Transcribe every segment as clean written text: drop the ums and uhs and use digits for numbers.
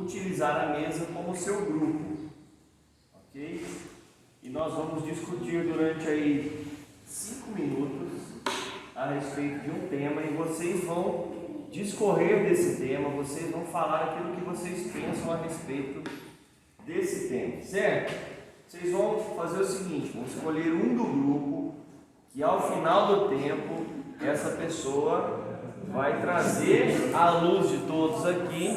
utilizar a mesa como seu grupo, ok? E nós vamos discutir durante aí 5 minutos a respeito de um tema e vocês vão discorrer desse tema, vocês vão falar aquilo que vocês pensam a respeito desse tema, certo? Vocês vão fazer o seguinte, vão escolher um do grupo que ao final do tempo essa pessoa vai trazer à luz de todos aqui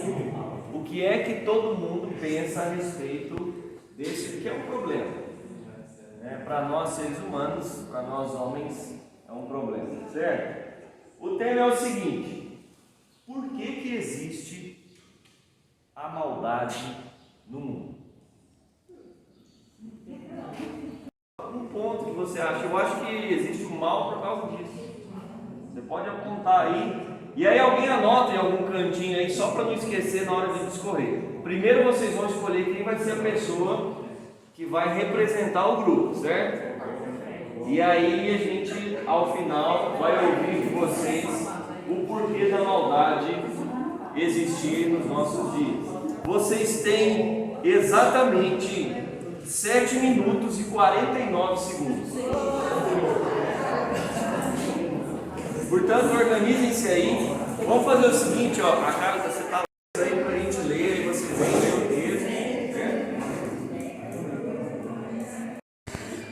o que é que todo mundo pensa a respeito desse que é um problema. Para nós seres humanos, para nós homens, é um problema, certo? O tema é o seguinte: por que existe a maldade no mundo? Um ponto que você acha, eu acho que existe o mal por causa disso. Você pode apontar aí, e aí alguém anota em algum cantinho aí, só para não esquecer na hora de discorrer. Primeiro vocês vão escolher quem vai ser a pessoa que vai representar o grupo, certo? E aí a gente, ao final, vai ouvir de vocês o porquê da maldade existir nos nossos dias. Vocês têm exatamente 7 minutos e 49 segundos. Portanto, organizem-se aí. Vamos fazer o seguinte, ó, a Carla, você está aí para a gente ler, e vocês vêm ler o texto.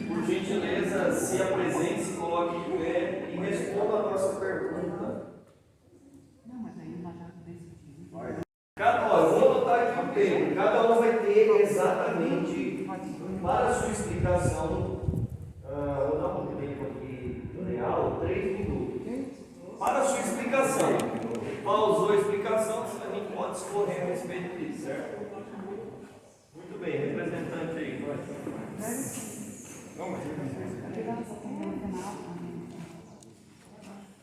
Por gentileza, se apresente, se coloque de pé e responda a nossa pergunta. Não, mas aí nós já decidimos. Eu vou anotar aqui o tempo. Cada um vai ter exatamente, para a sua explicação, vou dar um tempo aqui real, 3 minutos. Para a sua explicação. Pausou a explicação, a gente pode escorrer a respeito disso, certo? Muito bem, representante aí.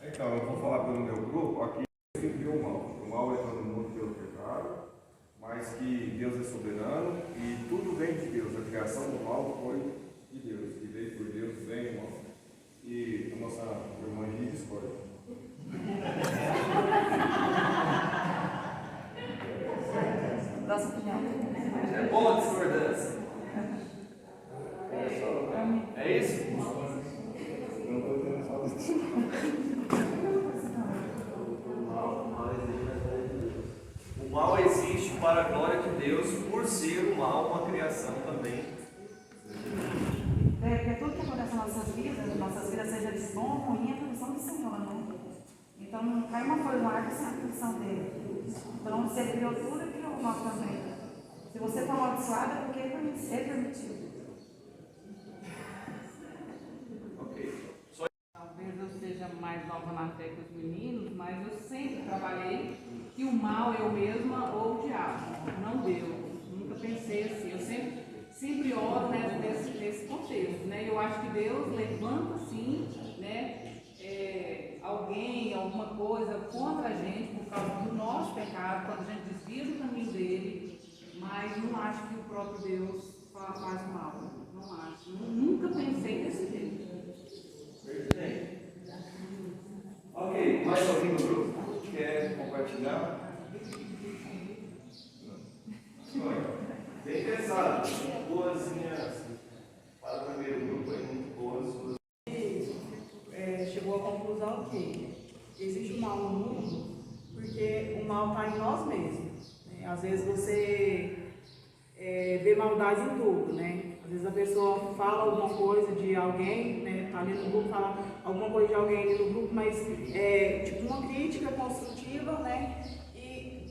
Então, eu vou falar pelo meu grupo, aqui sempre o mal. O mal entra no mundo pelo pecado, mas que Deus é soberano e tudo vem de Deus. A criação do mal foi de Deus, que veio por Deus, vem o mal. E a nossa irmã Gide discorda. Nossa opinião. É boa a discordância. É isso? Eu não estou entendendo só disso. O mal existe para a glória de Deus, por ser o mal uma criação também. Porque tudo que acontece nas nossas vidas, seja de bom ou ruim, é a permissão do Senhor, né? Então, cai uma folha no ar sem a permissão dele. Então, se ele criou tudo, ele criou o mal também. Se você for amaldiçoado, é porque ele permitiu. Talvez eu seja mais nova na fé que os meninos, mas eu sempre trabalhei que o mal é eu mesma ou o diabo, não Deus. Nunca pensei assim. Eu sempre oro nesse contexto, né? Eu acho que Deus levanta sim, né? Alguém, alguma coisa contra a gente por causa do nosso pecado, quando a gente desvia do caminho dele, mas não acho que o próprio Deus faz mal. Não acho. Nunca pensei desse jeito. Ok, mais alguém no grupo quer compartilhar? Bem pensado, boazinhas para o primeiro grupo aí, muito boas. Chegou à conclusão que existe o mal no mundo porque o mal está em nós mesmos. Né? Às vezes você vê maldade em tudo, né? Às vezes a pessoa fala alguma coisa de alguém, né? Está ali no grupo, fala alguma coisa de alguém ali no grupo, mas tipo uma crítica construtiva, né? E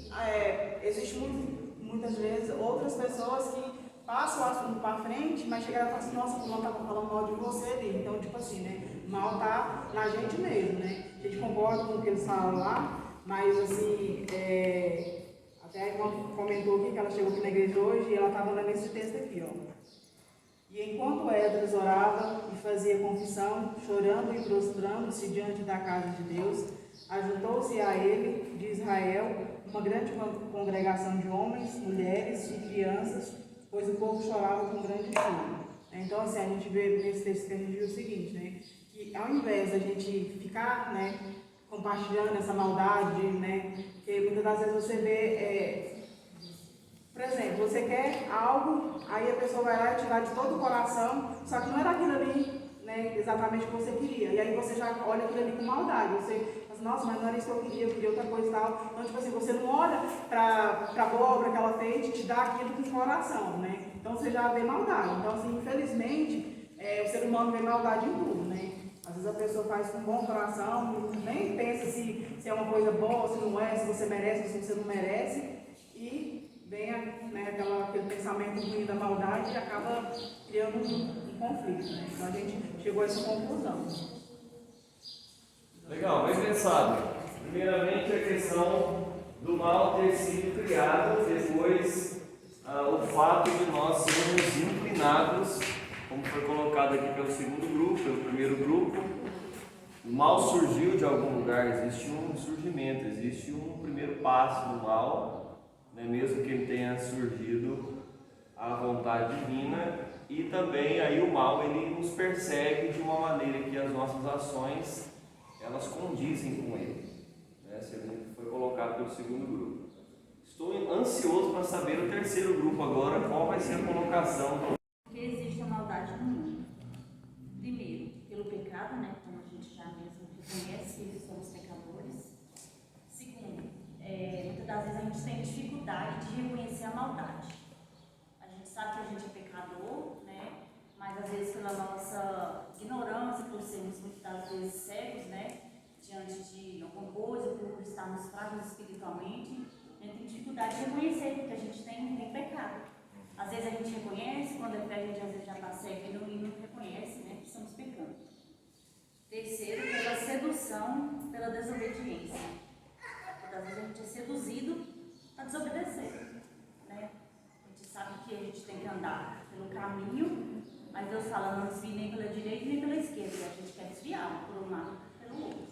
existe muitas vezes outras pessoas que passam o assunto para frente, mas chegaram e falam assim, nossa, fulano estava falando mal de você ali. Então, tipo assim, né? O mal está na gente mesmo, né? A gente concorda com o que eles falam lá, mas assim, até a irmã comentou aqui que ela chegou aqui na igreja hoje e ela estava lendo esse texto aqui, ó. E enquanto Esdras orava e fazia confissão, chorando e prostrando-se diante da casa de Deus, ajuntou-se a ele, de Israel, uma grande congregação de homens, mulheres e crianças, pois o povo chorava com grande choro. Então, assim, a gente vê nesse texto que a gente viu o seguinte, né? Que ao invés da gente ficar, né, compartilhando essa maldade, né? Porque muitas das vezes você vê você quer algo, aí a pessoa vai lá e te dá de todo o coração, só que não era aquilo ali, né, exatamente o que você queria. E aí você já olha aquilo ali com maldade. Você fala assim, nossa, mas não era isso que eu queria outra coisa e tal. Então, tipo assim, você não olha para a boa obra que ela fez e te dá aquilo com o coração, né? Então você já vê maldade. Então, assim, infelizmente, o ser humano vê maldade em tudo, né? Às vezes a pessoa faz com bom coração, nem pensa se é uma coisa boa, se não é, se você merece, se você não merece. E vem, né, aquele pensamento ruim da maldade e acaba criando um conflito, né? Então a gente chegou a essa conclusão. Legal, bem pensado. Primeiramente a questão do mal ter sido criado, depois o fato de nós sermos inclinados, como foi colocado aqui pelo segundo grupo, pelo primeiro grupo. O mal surgiu de algum lugar, existe um surgimento, existe um primeiro passo do mal, né, mesmo que ele tenha surgido à vontade divina, e também aí o mal ele nos persegue de uma maneira que as nossas ações elas condizem com ele, né, segundo foi colocado pelo segundo grupo. Estou ansioso para saber o terceiro grupo agora, qual vai ser a colocação. Porque existe a maldade no mundo. Primeiro, pelo pecado, né? Como a gente já mesmo reconhece que somos pecadores. Segundo, muitas das vezes a gente tem dificuldade de reconhecer a maldade. A gente sabe que a gente é pecador, né? Mas às vezes pela nossa ignorância, por sermos muitas das vezes cegos, né? Diante de alguma coisa, por estarmos fracos espiritualmente, a gente tem dificuldade de reconhecer que a gente tem pecado. Às vezes a gente reconhece, quando é fé a gente às vezes já está cego e não reconhece, né, que estamos pecando. Terceiro, pela sedução, pela desobediência. Às vezes a gente é seduzido a desobedecer, né? A gente sabe que a gente tem que andar pelo caminho, mas Deus fala, não desvie nem pela direita nem pela esquerda, e a gente quer desviar por um lado e pelo outro.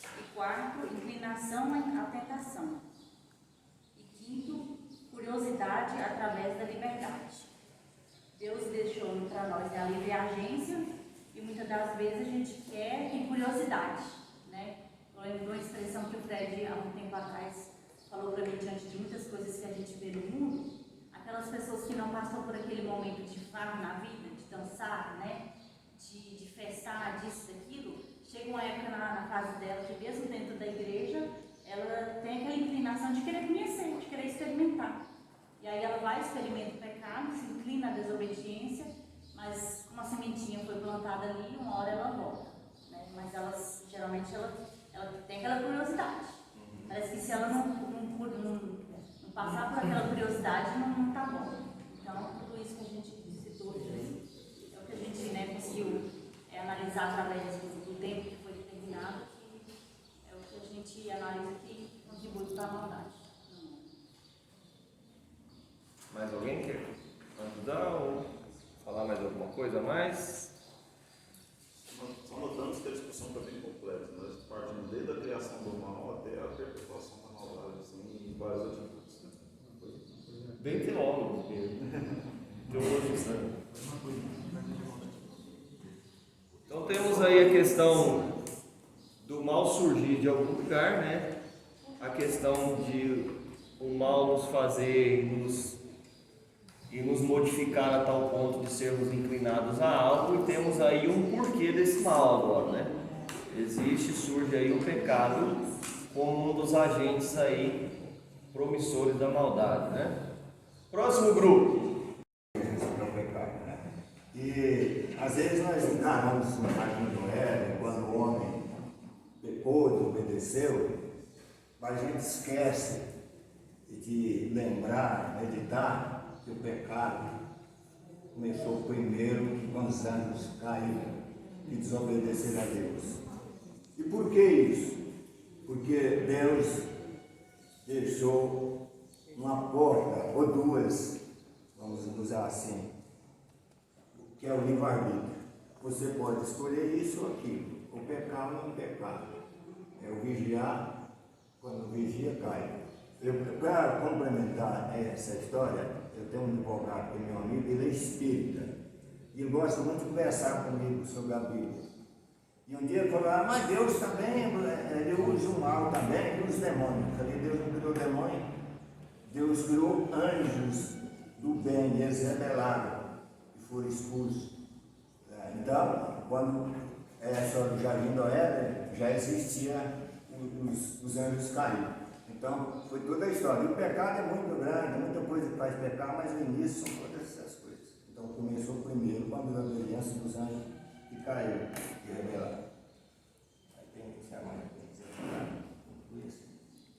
E quarto, inclinação à tentação. E quinto, curiosidade através da liberdade. Deus deixou para nós a livre agência e muitas das vezes a gente quer ter curiosidade, né? Eu lembro de uma expressão que o Fred há um tempo atrás falou para mim diante de muitas coisas que a gente vê no mundo, aquelas pessoas que não passam por aquele momento de farra na vida, de dançar, né? De festar, disso, daquilo, chega uma época na fase dela que mesmo dentro da igreja ela tem aquela inclinação de querer conhecer, de querer experimentar. E aí ela vai, experimenta o pecado, se inclina à desobediência, mas como a sementinha foi plantada ali, uma hora ela volta, né? Mas geralmente ela tem aquela curiosidade. Parece que se ela não passar por aquela curiosidade, não está bom. Então, tudo isso que a gente citou hoje, é o que a gente, né, conseguiu analisar através do tempo que foi determinado, que é o que a gente analisa que contribui para a maldade. Mais alguém quer ajudar ou falar mais alguma coisa a mais? Só notamos que a discussão está bem complexa, nós partimos desde a criação do mal até a perpetuação da maldade, assim, em várias atitudes. Né? Bem teólogo mesmo. Teologizando. Então temos aí a questão do mal surgir de algum lugar, né? A questão de o mal nos fazer nos modificar a tal ponto de sermos inclinados a algo, e temos aí um porquê desse mal agora, né? Surge aí o pecado como um dos agentes aí promissores da maldade, né? Próximo grupo. E às vezes nós encaramos no jardim do Éden, quando o homem pecou, desobedeceu, mas a gente esquece de lembrar, meditar, que o pecado começou primeiro quando os anjos caíram e desobedeceram a Deus. E por que isso? Porque Deus deixou uma porta, ou duas, vamos usar assim, que é o livre-arbítrio. Você pode escolher isso ou aquilo, ou pecar ou não pecar. É o vigiar, quando o vigia cai. Para complementar essa história, eu tenho um advogado que é meu amigo, ele é espírita, e ele gosta muito de conversar comigo sobre a Bíblia. E um dia ele falou, mas Deus também, ele usa o mal também, ele usa o demônio. Eu falei, Deus não criou demônio, Deus Deus criou anjos do bem, e eles rebelaram e foram expulsos. Então, quando a história do Jardim do Éden, já existia os anjos caídos. Então, foi toda a história. E o pecado é muito grande, muita coisa que faz pecar, mas no início são todas essas coisas. Então, começou primeiro com a desobediência dos anjos que caíram e rebelaram. Aí tem que ser a mãe, tem que ser isso.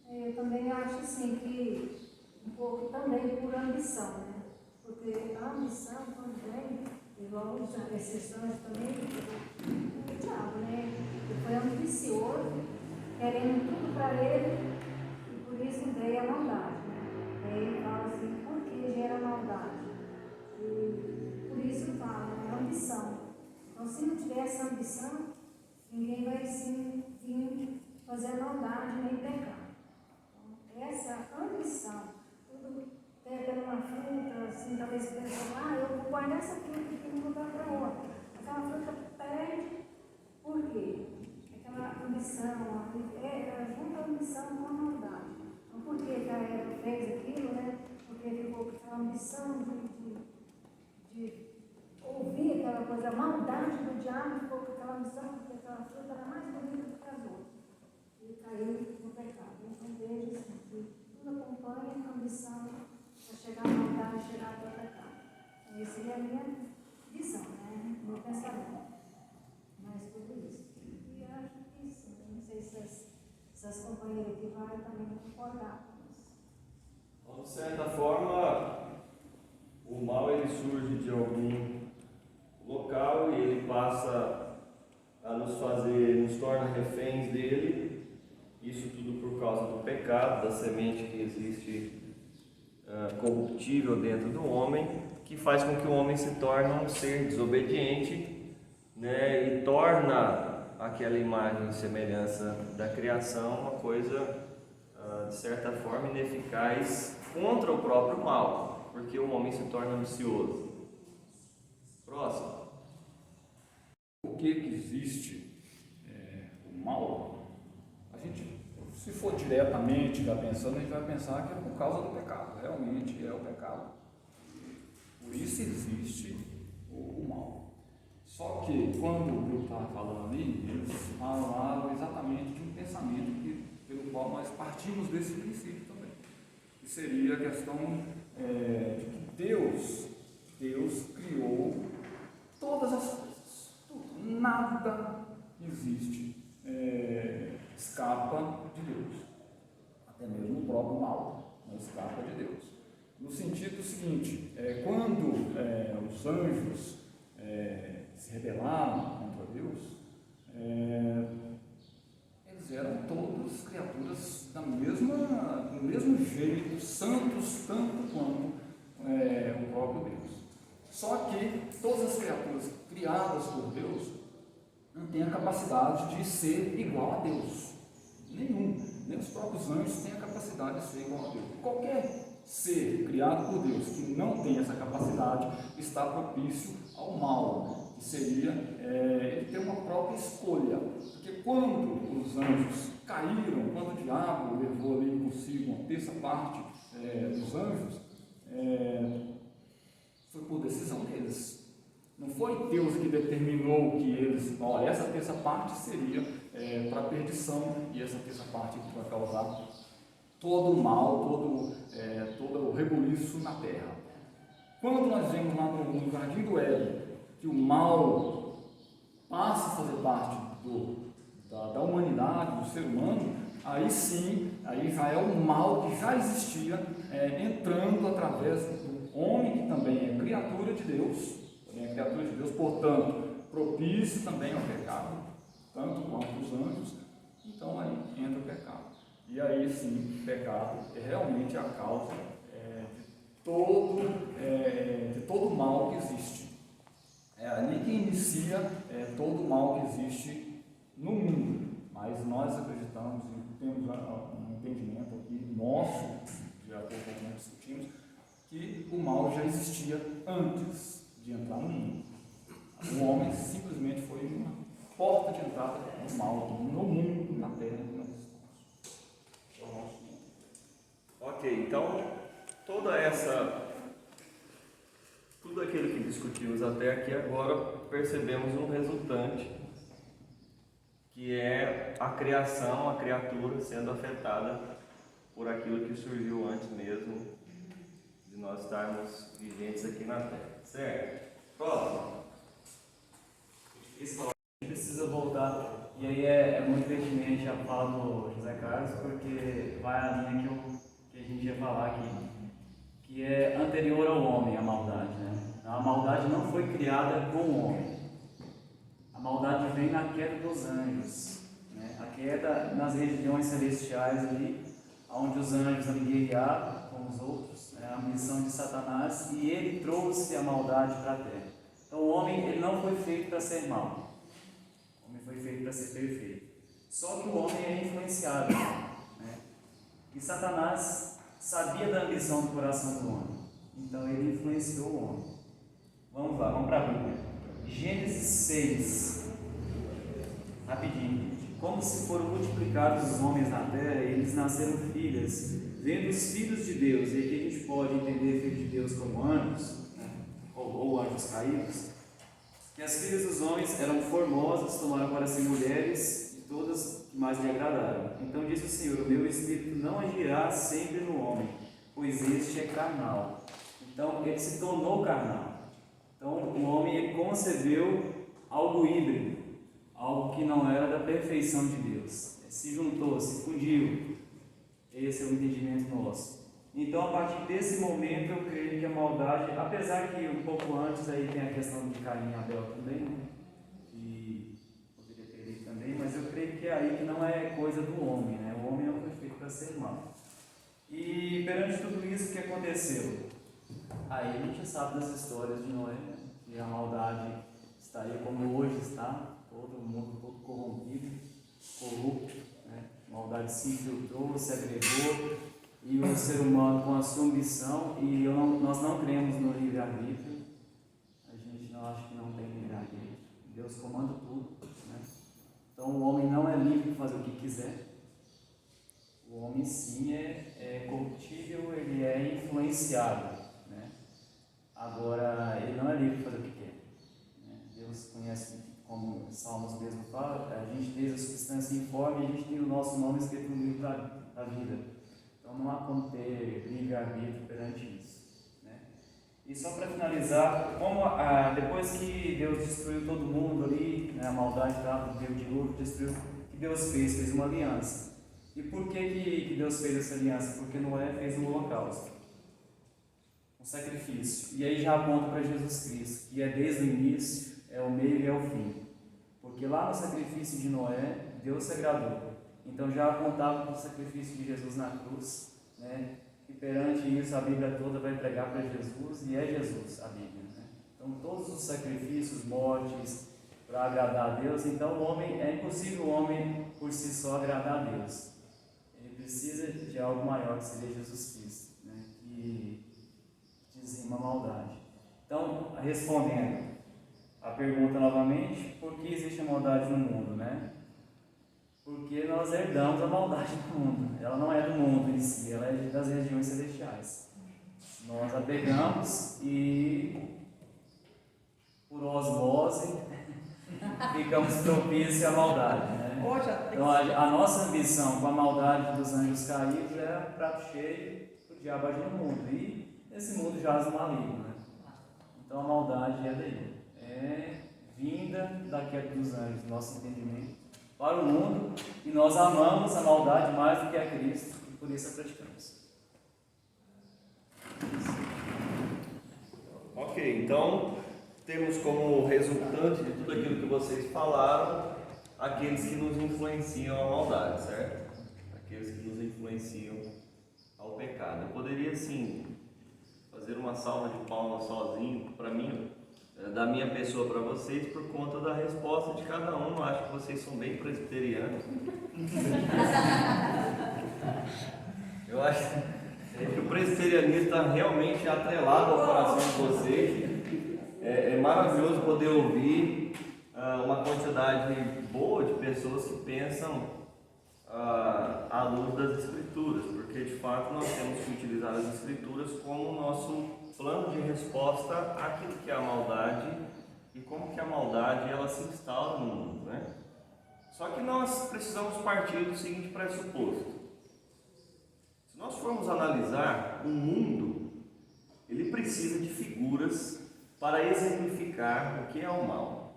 Eu também acho assim que um pouco também por ambição, né? Porque a ambição também, igual os exceções também, o diabo, né? Ele foi ambicioso, querendo tudo para ele, e por isso veio a maldade. Né? Aí ele fala assim, por que gera maldade? E por isso ele fala, né? Ambição. Então, se não tiver essa ambição, ninguém vai sim vir fazer maldade nem pecar. Então, essa ambição, tudo pega numa fruta, assim, talvez você pense, eu vou guardar essa fruta aqui e mudar para outra. Aquela fruta perde, por quê? Aquela ambição, junta a ambição com a maldade. Então, por que a Eva fez aquilo, né? Porque ficou com aquela ambição de ouvir aquela coisa, a maldade do diabo, ficou com aquela ambição, porque aquela fruta era mais bonita do que as outras. E caiu no pecado. Então, veja assim, que tudo acompanha a ambição para chegar à maldade, chegar ao pecado. Então, essa é a minha visão, né? Meu pensamento. Mas tudo isso. E acho que sim, não sei se as companheiras que vão também concordar com isso. Então, de certa forma, o mal ele surge de algum local e ele passa a nos torna reféns dele. Isso tudo por causa do pecado, da semente que existe corruptível dentro do homem, que faz com que o homem se torne um ser desobediente, né, e torna aquela imagem e semelhança da criação uma coisa, de certa forma, ineficaz contra o próprio mal, porque o homem se torna ambicioso. Próximo. Por que existe o mal? A gente, se for diretamente já pensando, a gente vai pensar que é por causa do pecado. Realmente é o pecado. Por isso existe o mal. Só que quando o Bruno estava falando ali, eles falaram exatamente de um pensamento pelo qual nós partimos desse princípio também. Que seria a questão de que Deus criou todas as coisas. Tudo, nada existe escapa de Deus. Até mesmo o próprio mal não escapa de Deus. No sentido seguinte, quando os anjos se rebelaram contra Deus, eles eram todas criaturas do mesmo jeito, santos tanto quanto o próprio Deus. Só que todas as criaturas criadas por Deus não têm a capacidade de ser igual a Deus. Nem os próprios anjos têm a capacidade de ser igual a Deus. Qualquer ser criado por Deus que não tem essa capacidade está propício ao mal, que seria ele ter uma própria escolha. Porque quando os anjos caíram, quando o diabo levou ali consigo uma terça parte dos anjos, foi por decisão deles. Não foi Deus que determinou que eles, essa terça parte seria para a perdição e essa terça parte que vai causar todo o mal, todo o rebuliço na terra. Quando nós vemos lá no Jardim do Éden que o mal passa a fazer parte da humanidade, do ser humano, aí sim, aí já é o mal que já existia entrando através do homem, que também é criatura de Deus, portanto, propício também ao pecado, tanto quanto os anjos. Então aí entra o pecado. E aí sim, o pecado é realmente a causa de todo o mal que existe. É ali que inicia todo o mal que existe no mundo. Mas nós acreditamos e temos um entendimento aqui nosso, de acordo com o que nós discutimos, que o mal já existia antes de entrar no mundo. O homem simplesmente foi uma porta de entrada do mal no mundo, na terra que nós estamos. Ok, então tudo aquilo que discutimos até aqui agora, percebemos um resultante, que é a criação, a criatura sendo afetada por aquilo que surgiu antes mesmo de nós estarmos vigentes aqui na Terra, certo? Próximo. A gente precisa voltar, e aí é muito pertinente a fala do José Carlos, porque vai a linha que a gente ia falar aqui, que é anterior ao homem, a maldade, né? A maldade não foi criada com o homem. A maldade vem na queda dos anjos, né? A queda nas regiões celestiais ali, onde os anjos ali guerrearam com os outros, né? A missão de Satanás, e ele trouxe a maldade para a terra. Então o homem ele não foi feito para ser mau. O homem foi feito para ser perfeito. Só que o homem é influenciado, né? E Satanás sabia da ambição do coração do homem. Então ele influenciou o homem. Vamos lá, vamos para a Bíblia. Gênesis 6. Rapidinho. Como se foram multiplicados os homens na terra, eles nasceram filhas. Vendo os filhos de Deus, e aqui a gente pode entender filhos de Deus como anjos, né? ou anjos caídos, que as filhas dos homens eram formosas, tomaram para si mulheres, e todas que mais lhe agradaram. Então disse o Senhor: o meu espírito não agirá sempre no homem, pois este é carnal. Então ele se tornou carnal. Então o homem ele concebeu algo híbrido, algo que não era da perfeição de Deus. Se juntou, se fundiu. Esse é o entendimento nosso. Então, a partir desse momento, eu creio que a maldade, apesar que um pouco antes aí tem a questão de Caim e Abel também, né? E poderia ter ele também, mas eu creio que é aí que não é coisa do homem, né? O homem não foi feito para ser mau. E perante tudo isso, o que aconteceu? Aí a gente sabe das histórias de Noé, né? Que a maldade estaria como hoje está, todo mundo todo corrompido, corrupto, né? A maldade se infiltrou, se agregou, e o ser humano com a sua ambição, e nós não cremos no livre-arbítrio, a gente não acha que não tem livre-arbítrio, Deus comanda tudo, né? Então o homem não é livre de fazer o que quiser, o homem sim é corruptível, ele é influenciável, né? Agora ele não é livre de fazer o que quer, né? Deus conhece, como Salmos mesmo fala, a gente fez a substância informe e a gente tem o nosso nome escrito no livro da vida. Então não há como ter livre-arbítrio perante isso, né? E só para finalizar, como depois que Deus destruiu todo mundo ali, né, a maldade estava, deu dilúvio, destruiu, o que Deus fez? Fez uma aliança. E por que Deus fez essa aliança? Porque Noé fez um holocausto, um sacrifício. E aí já aponta para Jesus Cristo, que é desde o início, é o meio e é o fim. Porque lá no sacrifício de Noé, Deus se agradou. Então já apontava para o sacrifício de Jesus na cruz, né? E perante isso a Bíblia toda vai pregar para Jesus, e é Jesus a Bíblia, né? Então todos os sacrifícios, mortes, para agradar a Deus. Então o homem, é impossível o homem por si só agradar a Deus. Ele precisa de algo maior, que seria Jesus Cristo, né? Que dizima a maldade. Então, respondendo a pergunta novamente, por que existe a maldade no mundo, né? Porque nós herdamos a maldade do mundo. Ela não é do mundo em si, ela é das regiões celestiais. Nós a pegamos e, por osmose, ficamos propícios à maldade, né? Então a nossa ambição com a maldade dos anjos caídos era prato cheio para o diabo agir no mundo. E esse mundo jaz no maligno, né? Então a maldade é daí. É vinda da queda dos anjos, nosso entendimento, para o mundo, e nós amamos a maldade mais do que a Cristo, e por isso a praticamos. Ok, então temos como resultante de tudo aquilo que vocês falaram, aqueles que nos influenciam à maldade, certo? Aqueles que nos influenciam ao pecado. Eu poderia, sim, fazer uma salva de palmas sozinho, para mim, da minha pessoa para vocês, por conta da resposta de cada um. Eu acho que vocês são bem presbiterianos. Eu acho que o presbiterianismo está realmente atrelado ao coração de vocês. É maravilhoso poder ouvir uma quantidade boa de pessoas que pensam à luz das Escrituras, porque de fato nós temos que utilizar as Escrituras como nosso plano de resposta àquilo que é a maldade e como que a maldade ela se instaura no mundo, né? Só que nós precisamos partir do seguinte pressuposto: se nós formos analisar o mundo, ele precisa de figuras para exemplificar o que é o mal.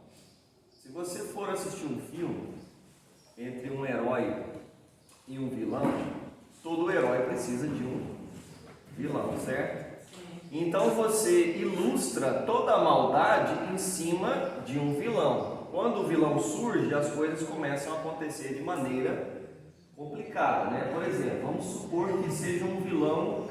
Se você for assistir um filme entre um herói e um vilão, todo herói precisa de um vilão, certo? Então você ilustra toda a maldade em cima de um vilão. Quando o vilão surge, as coisas começam a acontecer de maneira complicada, né? Por exemplo, vamos supor que seja um vilão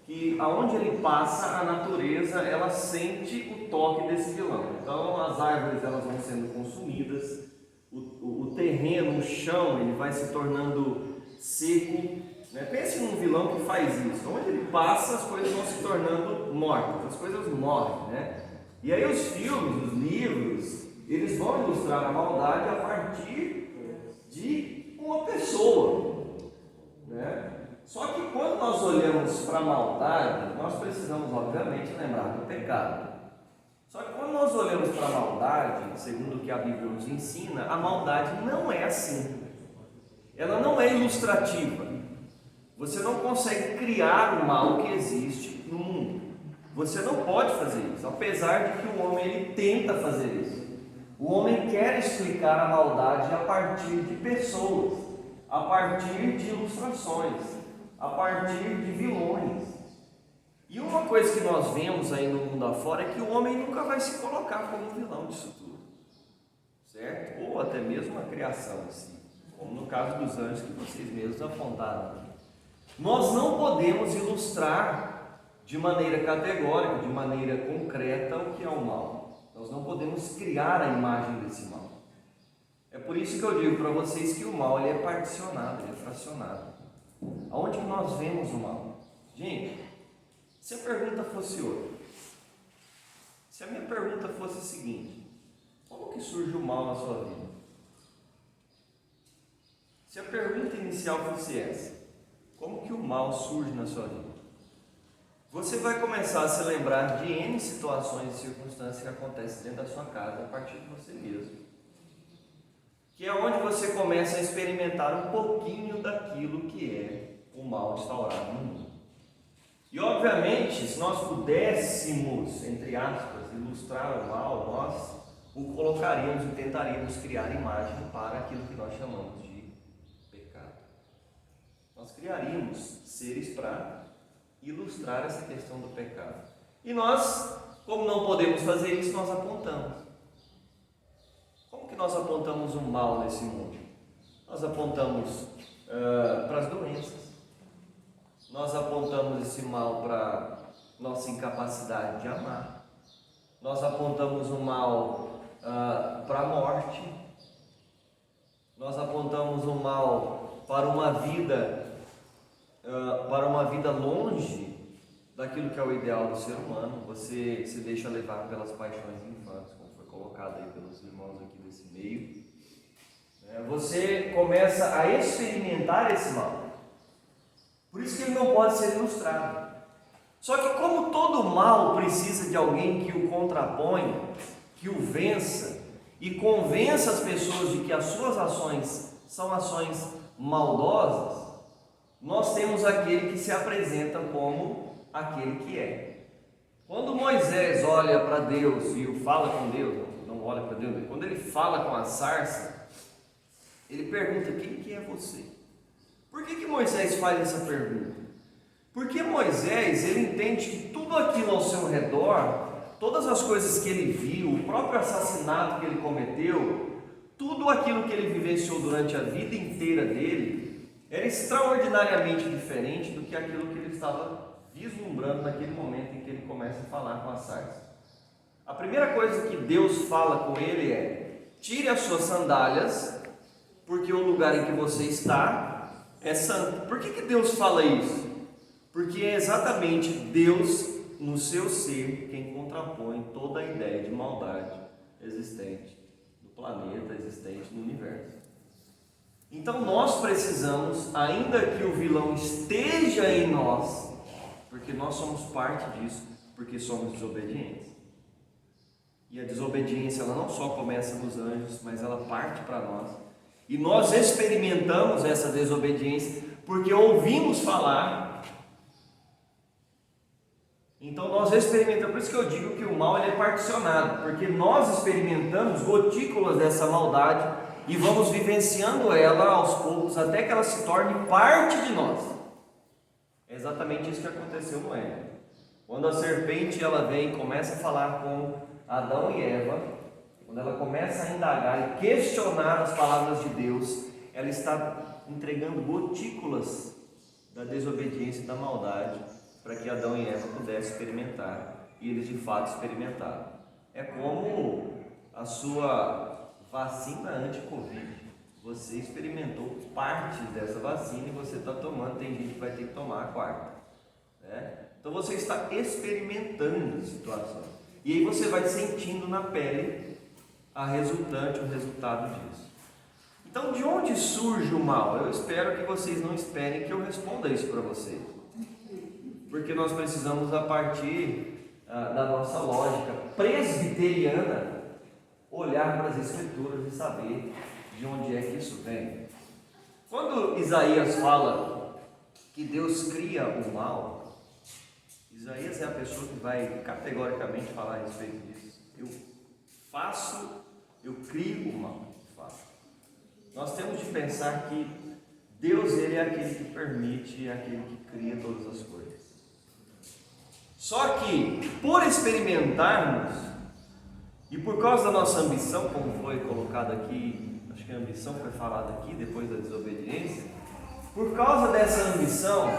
que aonde ele passa, a natureza ela sente o toque desse vilão. Então as árvores elas vão sendo consumidas, o terreno, o chão, ele vai se tornando seco, né? Pense num vilão que faz isso. Onde ele passa, as coisas vão se tornando mortas, as coisas morrem, né? E aí os filmes, os livros, eles vão ilustrar a maldade a partir de uma pessoa, né? Só que quando nós olhamos para a maldade, nós precisamos obviamente lembrar do pecado. Só que quando nós olhamos para a maldade, segundo o que a Bíblia nos ensina, a maldade não é assim. Ela não é ilustrativa. Você não consegue criar o mal que existe no mundo. Você não pode fazer isso, apesar de que o homem ele tenta fazer isso. O homem quer explicar a maldade a partir de pessoas, a partir de ilustrações, a partir de vilões. E uma coisa que nós vemos aí no mundo afora é que o homem nunca vai se colocar como vilão disso tudo, certo? Ou até mesmo a criação em si, como no caso dos anjos que vocês mesmos apontaram aqui. Nós não podemos ilustrar de maneira categórica, de maneira concreta o que é o mal. Nós não podemos criar a imagem desse mal. É por isso que eu digo para vocês que o mal ele é particionado, ele é fracionado. Aonde que nós vemos o mal? Gente, se a pergunta fosse outra, se a minha pergunta fosse a seguinte: como que surge o mal na sua vida? Se a pergunta inicial fosse essa, como que o mal surge na sua vida? Você vai começar a se lembrar de N situações e circunstâncias que acontecem dentro da sua casa a partir de você mesmo. Que é onde você começa a experimentar um pouquinho daquilo que é o mal instaurado no mundo. E obviamente, se nós pudéssemos, entre aspas, ilustrar o mal, nós o colocaríamos e tentaríamos criar imagem para aquilo que nós chamamos de pecado. Nós criaríamos seres para ilustrar essa questão do pecado. E nós, como não podemos fazer isso, nós apontamos. Como que nós apontamos o mal nesse mundo? Nós apontamos para as doenças. Nós apontamos esse mal para nossa incapacidade de amar. Nós apontamos o mal para a morte. Nós apontamos o mal para uma vida longe daquilo que é o ideal do ser humano. Você se deixa levar pelas paixões infantes, como foi colocado aí pelos irmãos aqui desse meio. Você começa a experimentar esse mal. Por isso que ele não pode ser ilustrado. Só que como todo mal precisa de alguém que o contraponha, que o vença e convença as pessoas de que as suas ações são ações maldosas, nós temos aquele que se apresenta como aquele que é. Quando Moisés olha para Deus e fala com Deus, não olha para Deus, quando ele fala com a sarça, ele pergunta: quem que é você? Por que Moisés faz essa pergunta? Porque Moisés, ele entende que tudo aquilo ao seu redor, todas as coisas que ele viu, o próprio assassinato que ele cometeu, tudo aquilo que ele vivenciou durante a vida inteira dele, era extraordinariamente diferente do que aquilo que ele estava vislumbrando naquele momento em que ele começa a falar com a sarça. A primeira coisa que Deus fala com ele é: tire as suas sandálias, porque o lugar em que você está é santo. Por que Deus fala isso? Porque é exatamente Deus, no seu ser, quem contrapõe toda a ideia de maldade existente no planeta, existente no universo. Então nós precisamos, ainda que o vilão esteja em nós, porque nós somos parte disso, porque somos desobedientes. E a desobediência, ela não só começa nos anjos, mas ela parte para nós. E nós experimentamos essa desobediência porque ouvimos falar. Então nós experimentamos, por isso que eu digo que o mal ele é particionado, porque nós experimentamos gotículas dessa maldade e vamos vivenciando ela aos poucos até que ela se torne parte de nós. É exatamente isso que aconteceu no Éden. Quando a serpente ela vem e começa a falar com Adão e Eva, quando ela começa a indagar e questionar as palavras de Deus, ela está entregando gotículas da desobediência e da maldade para que Adão e Eva pudessem experimentar, e eles de fato experimentaram. É como a sua vacina anti-Covid. Você experimentou parte dessa vacina e você está tomando, tem gente que vai ter que tomar a quarta, né? Então você está experimentando a situação, e aí você vai sentindo na pele o resultado disso. Então, de onde surge o mal? Eu espero que vocês não esperem que eu responda isso para vocês, porque nós precisamos, a partir da nossa lógica presbiteriana, olhar para as Escrituras e saber de onde é que isso vem. Quando Isaías fala que Deus cria o mal, Isaías é a pessoa que vai categoricamente falar a respeito disso. Eu crio o mal. Nós temos de pensar que Deus ele é aquele que permite, é aquele que cria todas as coisas. Só que, por experimentarmos, e por causa da nossa ambição, como foi colocado aqui, acho que a ambição foi falada aqui, depois da desobediência, por causa dessa ambição,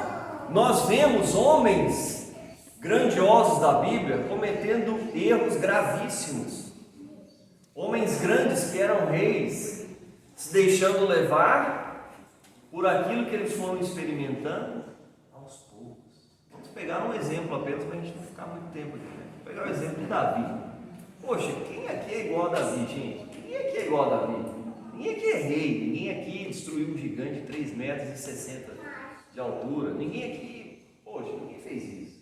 nós vemos homens grandiosos da Bíblia cometendo erros gravíssimos. Homens grandes que eram reis, se deixando levar por aquilo que eles foram experimentando aos poucos. Vamos pegar um exemplo apenas para a gente não ficar muito tempo aqui, né? Vou pegar o exemplo de Davi. Poxa, quem aqui é igual a Davi, gente? Ninguém aqui é igual a Davi. Ninguém aqui é rei. Ninguém aqui destruiu um gigante de 3,60 metros de altura. Ninguém aqui, poxa, ninguém fez isso.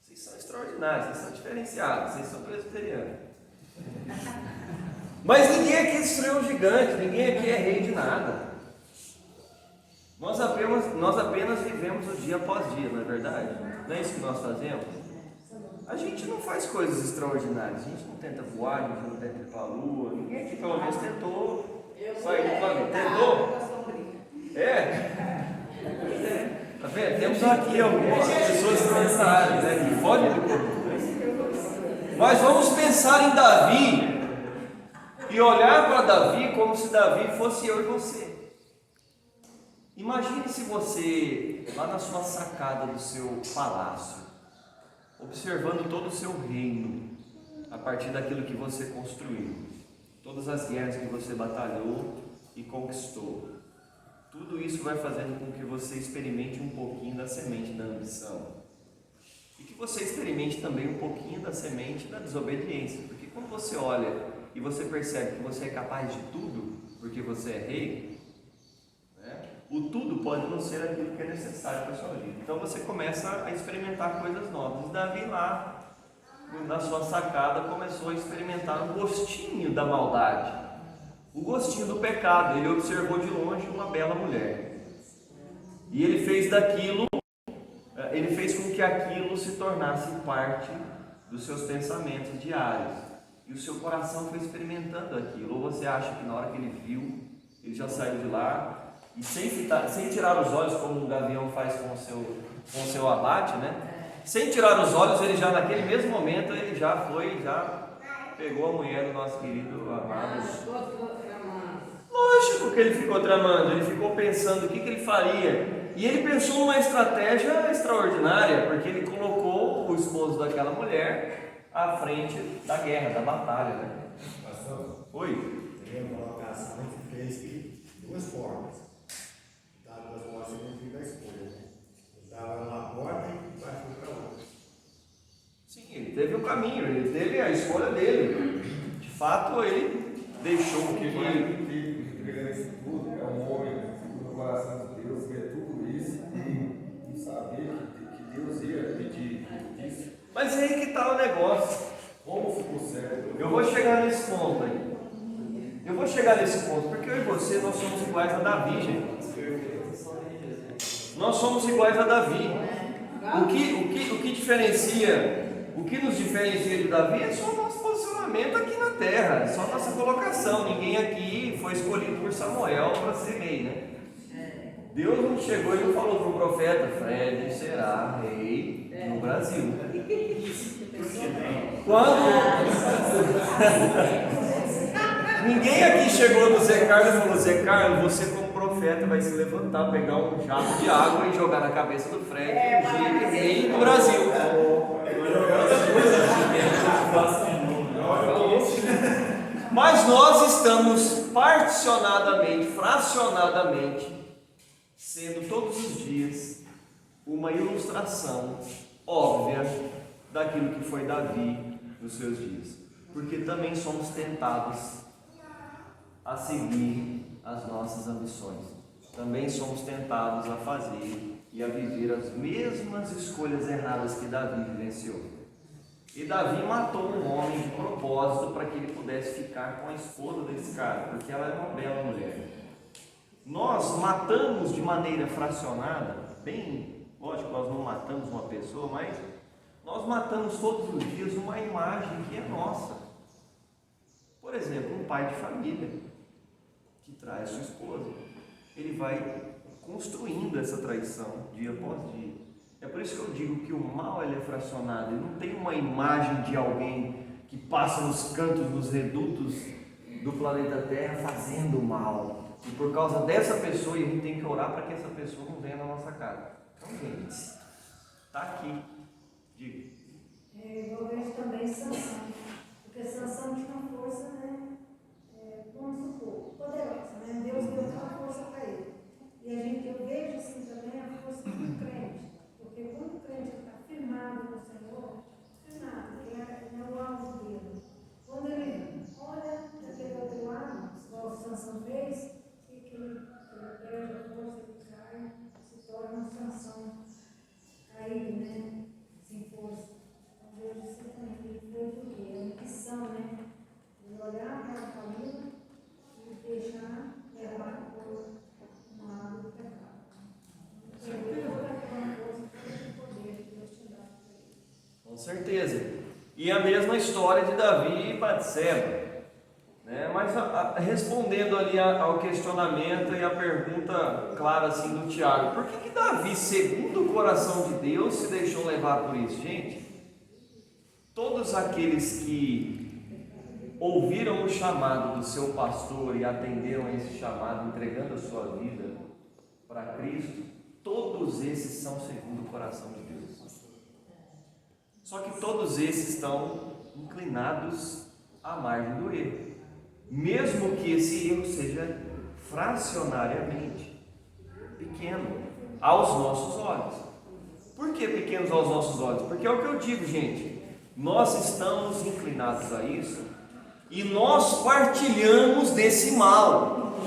Vocês são extraordinários, vocês são diferenciados, vocês são presbiterianos. Mas ninguém aqui destruiu um gigante, ninguém aqui é rei de nada. Nós apenas vivemos o dia após dia, não é verdade? Não é isso que nós fazemos? A gente não faz coisas extraordinárias, a gente não tenta voar, a gente não tenta ir para a lua, ninguém aqui pelo menos tentou sair do planeta. Tentou? Tá vendo? Temos aqui algumas pessoas nessa área, né, que fogem do corpo. Mas vamos pensar em Davi e olhar para Davi como se Davi fosse eu e você. Imagine se você, lá na sua sacada do seu palácio, observando todo o seu reino, a partir daquilo que você construiu, todas as guerras que você batalhou e conquistou, tudo isso vai fazendo com que você experimente um pouquinho da semente da ambição, e que você experimente também um pouquinho da semente da desobediência, porque quando você olha e você percebe que você é capaz de tudo, porque você é rei, né? O tudo pode não ser aquilo que é necessário para a sua vida. Então você começa a experimentar coisas novas. Davi lá, na sua sacada, começou a experimentar um gostinho da maldade, o gostinho do pecado. Ele observou de longe uma bela mulher. E ele fez com que aquilo se tornasse parte dos seus pensamentos diários. E o seu coração foi experimentando aquilo. Ou você acha que na hora que ele viu, ele já saiu de lá, e sem tirar os olhos, como um gavião faz com o seu abate, né? Sem tirar os olhos, ele já naquele mesmo momento, ele já pegou a mulher do nosso querido amado. Lógico que ele ficou tramando, ele ficou pensando o que ele faria. E ele pensou numa estratégia extraordinária, porque ele colocou o esposo daquela mulher à frente da guerra, da batalha, né? Pastor, Oi? tem uma colocação que fez de duas formas. Duas formas significa a escolha, né? Estava numa porta e partiu para outra. Sim, ele teve o caminho, ele teve a escolha dele. De fato, ele deixou que fizer isso tudo, é um homem segundo o coração de Deus, ver tudo isso e saber que Deus ia pedir isso. Mas é aí que está o negócio. Como ficou certo? Eu vou chegar nesse ponto aí. Eu vou chegar nesse ponto, porque eu e você, nós somos iguais a Davi, gente. Nós somos iguais a Davi. O que diferencia, o que nos diferencia de Davi é só o nosso posicionamento aqui na terra, é só a nossa colocação. Ninguém aqui foi escolhido por Samuel para ser rei, né? Deus não chegou e não falou para o profeta: Fred será rei no Brasil. Ninguém aqui chegou no Zé Carlos e falou: Zé Carlos, você como profeta vai se levantar, pegar um jato de água e jogar na cabeça do Fred e ungir ele rei no Brasil. Mas nós estamos particionadamente, fracionadamente, sendo todos os dias uma ilustração óbvia daquilo que foi Davi nos seus dias, porque também somos tentados a seguir as nossas ambições, também somos tentados a fazer e a viver as mesmas escolhas erradas que Davi vivenciou. E Davi matou um homem de propósito para que ele pudesse ficar com a esposa desse cara, porque ela era uma bela mulher. Nós matamos de maneira fracionada, bem, lógico, nós não matamos uma pessoa, mas nós matamos todos os dias uma imagem que é nossa. Por exemplo, um pai de família que trai a sua esposa, ele vai construindo essa traição dia após dia. É por isso que eu digo que o mal ele é fracionado, ele não tem uma imagem de alguém que passa nos cantos, nos redutos do planeta Terra fazendo mal. E por causa dessa pessoa, a gente tem que orar para que essa pessoa não venha na nossa casa. Então, gente, está aqui. Diga. Eu vejo também Sansão, porque Sansão tinha uma força, né? Vamos supor, poderosa, né? Deus deu aquela força para ele. E eu vejo assim também a força do crente, porque quando o crente está firmado no Senhor, firmado, que é o alvo dele. Quando ele olha daquele outro lado, igual o Sansão fez, que ele perde a força, ele cai, se torna um Sansão caído, né? Sem força. Então vejo isso também, ele foi do quê? É uma missão, né? Ele olhar para a família e deixar levar por um lado do pecado. Com certeza. E a mesma história de Davi e Batseba. Né? Mas respondendo ali ao questionamento e a pergunta clara assim do Tiago, por que Davi, segundo o coração de Deus, se deixou levar por isso? Gente, todos aqueles que ouviram o chamado do seu pastor e atenderam a esse chamado, entregando a sua vida para Cristo, todos esses são segundo o coração de Deus. Só que todos esses estão inclinados à margem do erro, mesmo que esse erro seja fracionariamente pequeno aos nossos olhos. Por que pequenos aos nossos olhos? Porque é o que eu digo, gente, nós estamos inclinados a isso e nós partilhamos desse mal,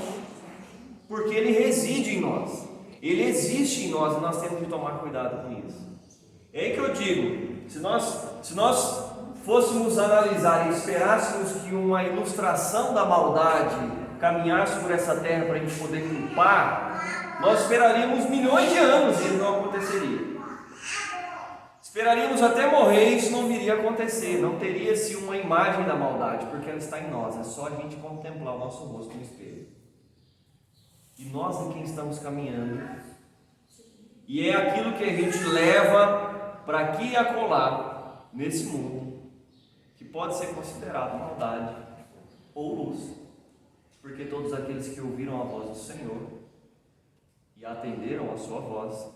porque ele reside em nós, ele existe em nós e nós temos que tomar cuidado com isso. É aí que eu digo, se nós fôssemos analisar e esperássemos que uma ilustração da maldade caminhasse por essa terra para a gente poder culpar, nós esperaríamos milhões de anos e isso não aconteceria. Esperaríamos até morrer e isso não viria a acontecer, não teria-se uma imagem da maldade, porque ela está em nós, é só a gente contemplar o nosso rosto no espelho. E nós em quem estamos caminhando, e é aquilo que a gente leva para aqui e acolá nesse mundo, que pode ser considerado maldade ou luz, porque todos aqueles que ouviram a voz do Senhor e atenderam a sua voz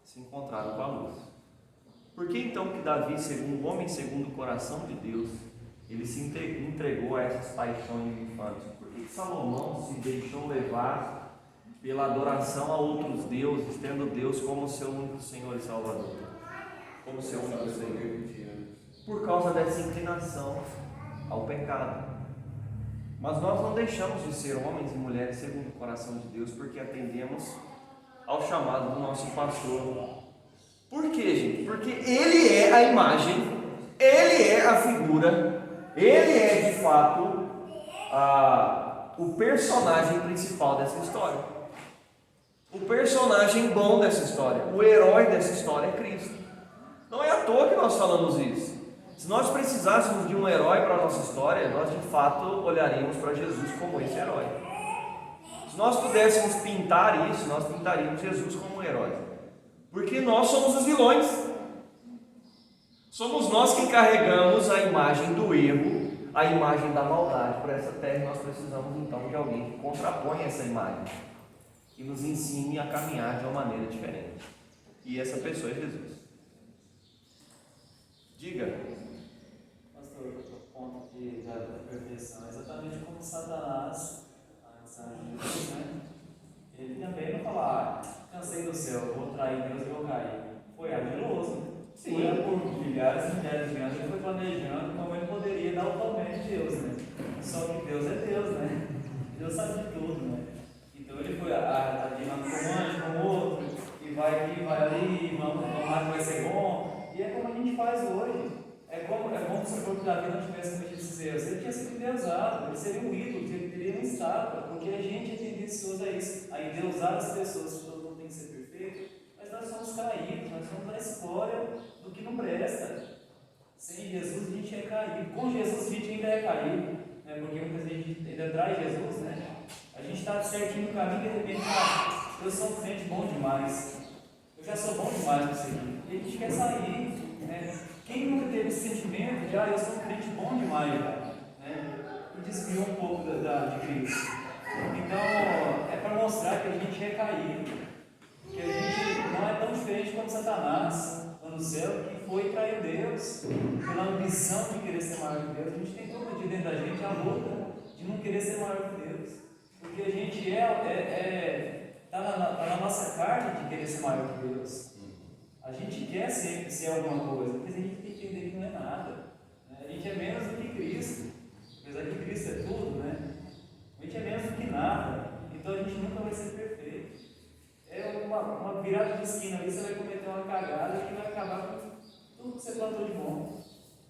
se encontraram com a luz. Por que então que Davi, segundo o homem segundo o coração de Deus, ele se entregou a essas paixões infantes? Por que Salomão se deixou levar pela adoração a outros deuses, tendo Deus como seu único Senhor e Salvador? Como seu único Senhor? Por causa dessa inclinação ao pecado. Mas nós não deixamos de ser homens e mulheres segundo o coração de Deus porque atendemos ao chamado do nosso pastor. Por quê, gente? Porque ele é a imagem, ele é a figura, ele é de fato o personagem principal dessa história. O personagem bom dessa história, o herói dessa história é Cristo. Não é à toa que nós falamos isso. Se nós precisássemos de um herói para a nossa história, nós de fato olharíamos para Jesus como esse herói. Se nós pudéssemos pintar isso, nós pintaríamos Jesus como um herói. Porque nós somos os vilões. Somos nós que carregamos a imagem do erro, a imagem da maldade para essa terra. E nós precisamos então de alguém que contraponha essa imagem, que nos ensine a caminhar de uma maneira diferente. E essa pessoa é Jesus. Diga. Pastor, o ponto da perfeição é exatamente como Satanás, antes de Jesus, né? Ele também não fala, cansei do céu, vou trair Deus e vou cair. Foi ardiloso. Sim. Foi por milhares e milhares de anos, ele foi planejando como ele poderia dar o palmento de Deus, né? Só que Deus é Deus, né? Deus sabe de tudo, né? Então ele foi adivinhando com um anjo, com outro, e vai aqui, vai ali, vamos tomar que vai ser bom. E é como a gente faz hoje. É como se o corpo da vida não tivesse cometido esses erros. Ele tinha sido endeusado, ele seria um ídolo, ele teria uma estátua, porque a gente é tendencioso a isso, a endeusar as pessoas, que todo mundo tem que ser perfeito, mas nós somos caídos, nós somos na escória do que não presta. Sem Jesus a gente é caído, com Jesus a gente ainda é caído, né? Porque muitas vezes a gente ainda traz Jesus, né? A gente está certinho no caminho e de repente, eu sou um crente bom demais, eu já sou bom demais para seguir, e a gente quer sair, né? Quem nunca teve esse sentimento de, eu sou um crente bom demais, né? E desviou um pouco de Cristo. Então, é para mostrar que a gente é caído, que a gente não é tão diferente como Satanás lá no céu, que foi trair Deus, pela ambição de querer ser maior que Deus. A gente tem todo dia dentro da gente a luta de não querer ser maior que Deus, porque a gente está na nossa carne de querer ser maior que Deus. A gente quer sempre ser alguma coisa, mas a gente tem que entender que não é nada, né? A gente é menos do que Cristo, apesar que Cristo é tudo, né? A gente é menos do que nada, então a gente nunca vai ser perfeito. É uma virada de esquina ali, você vai cometer uma cagada que vai acabar com tudo que você plantou de bom,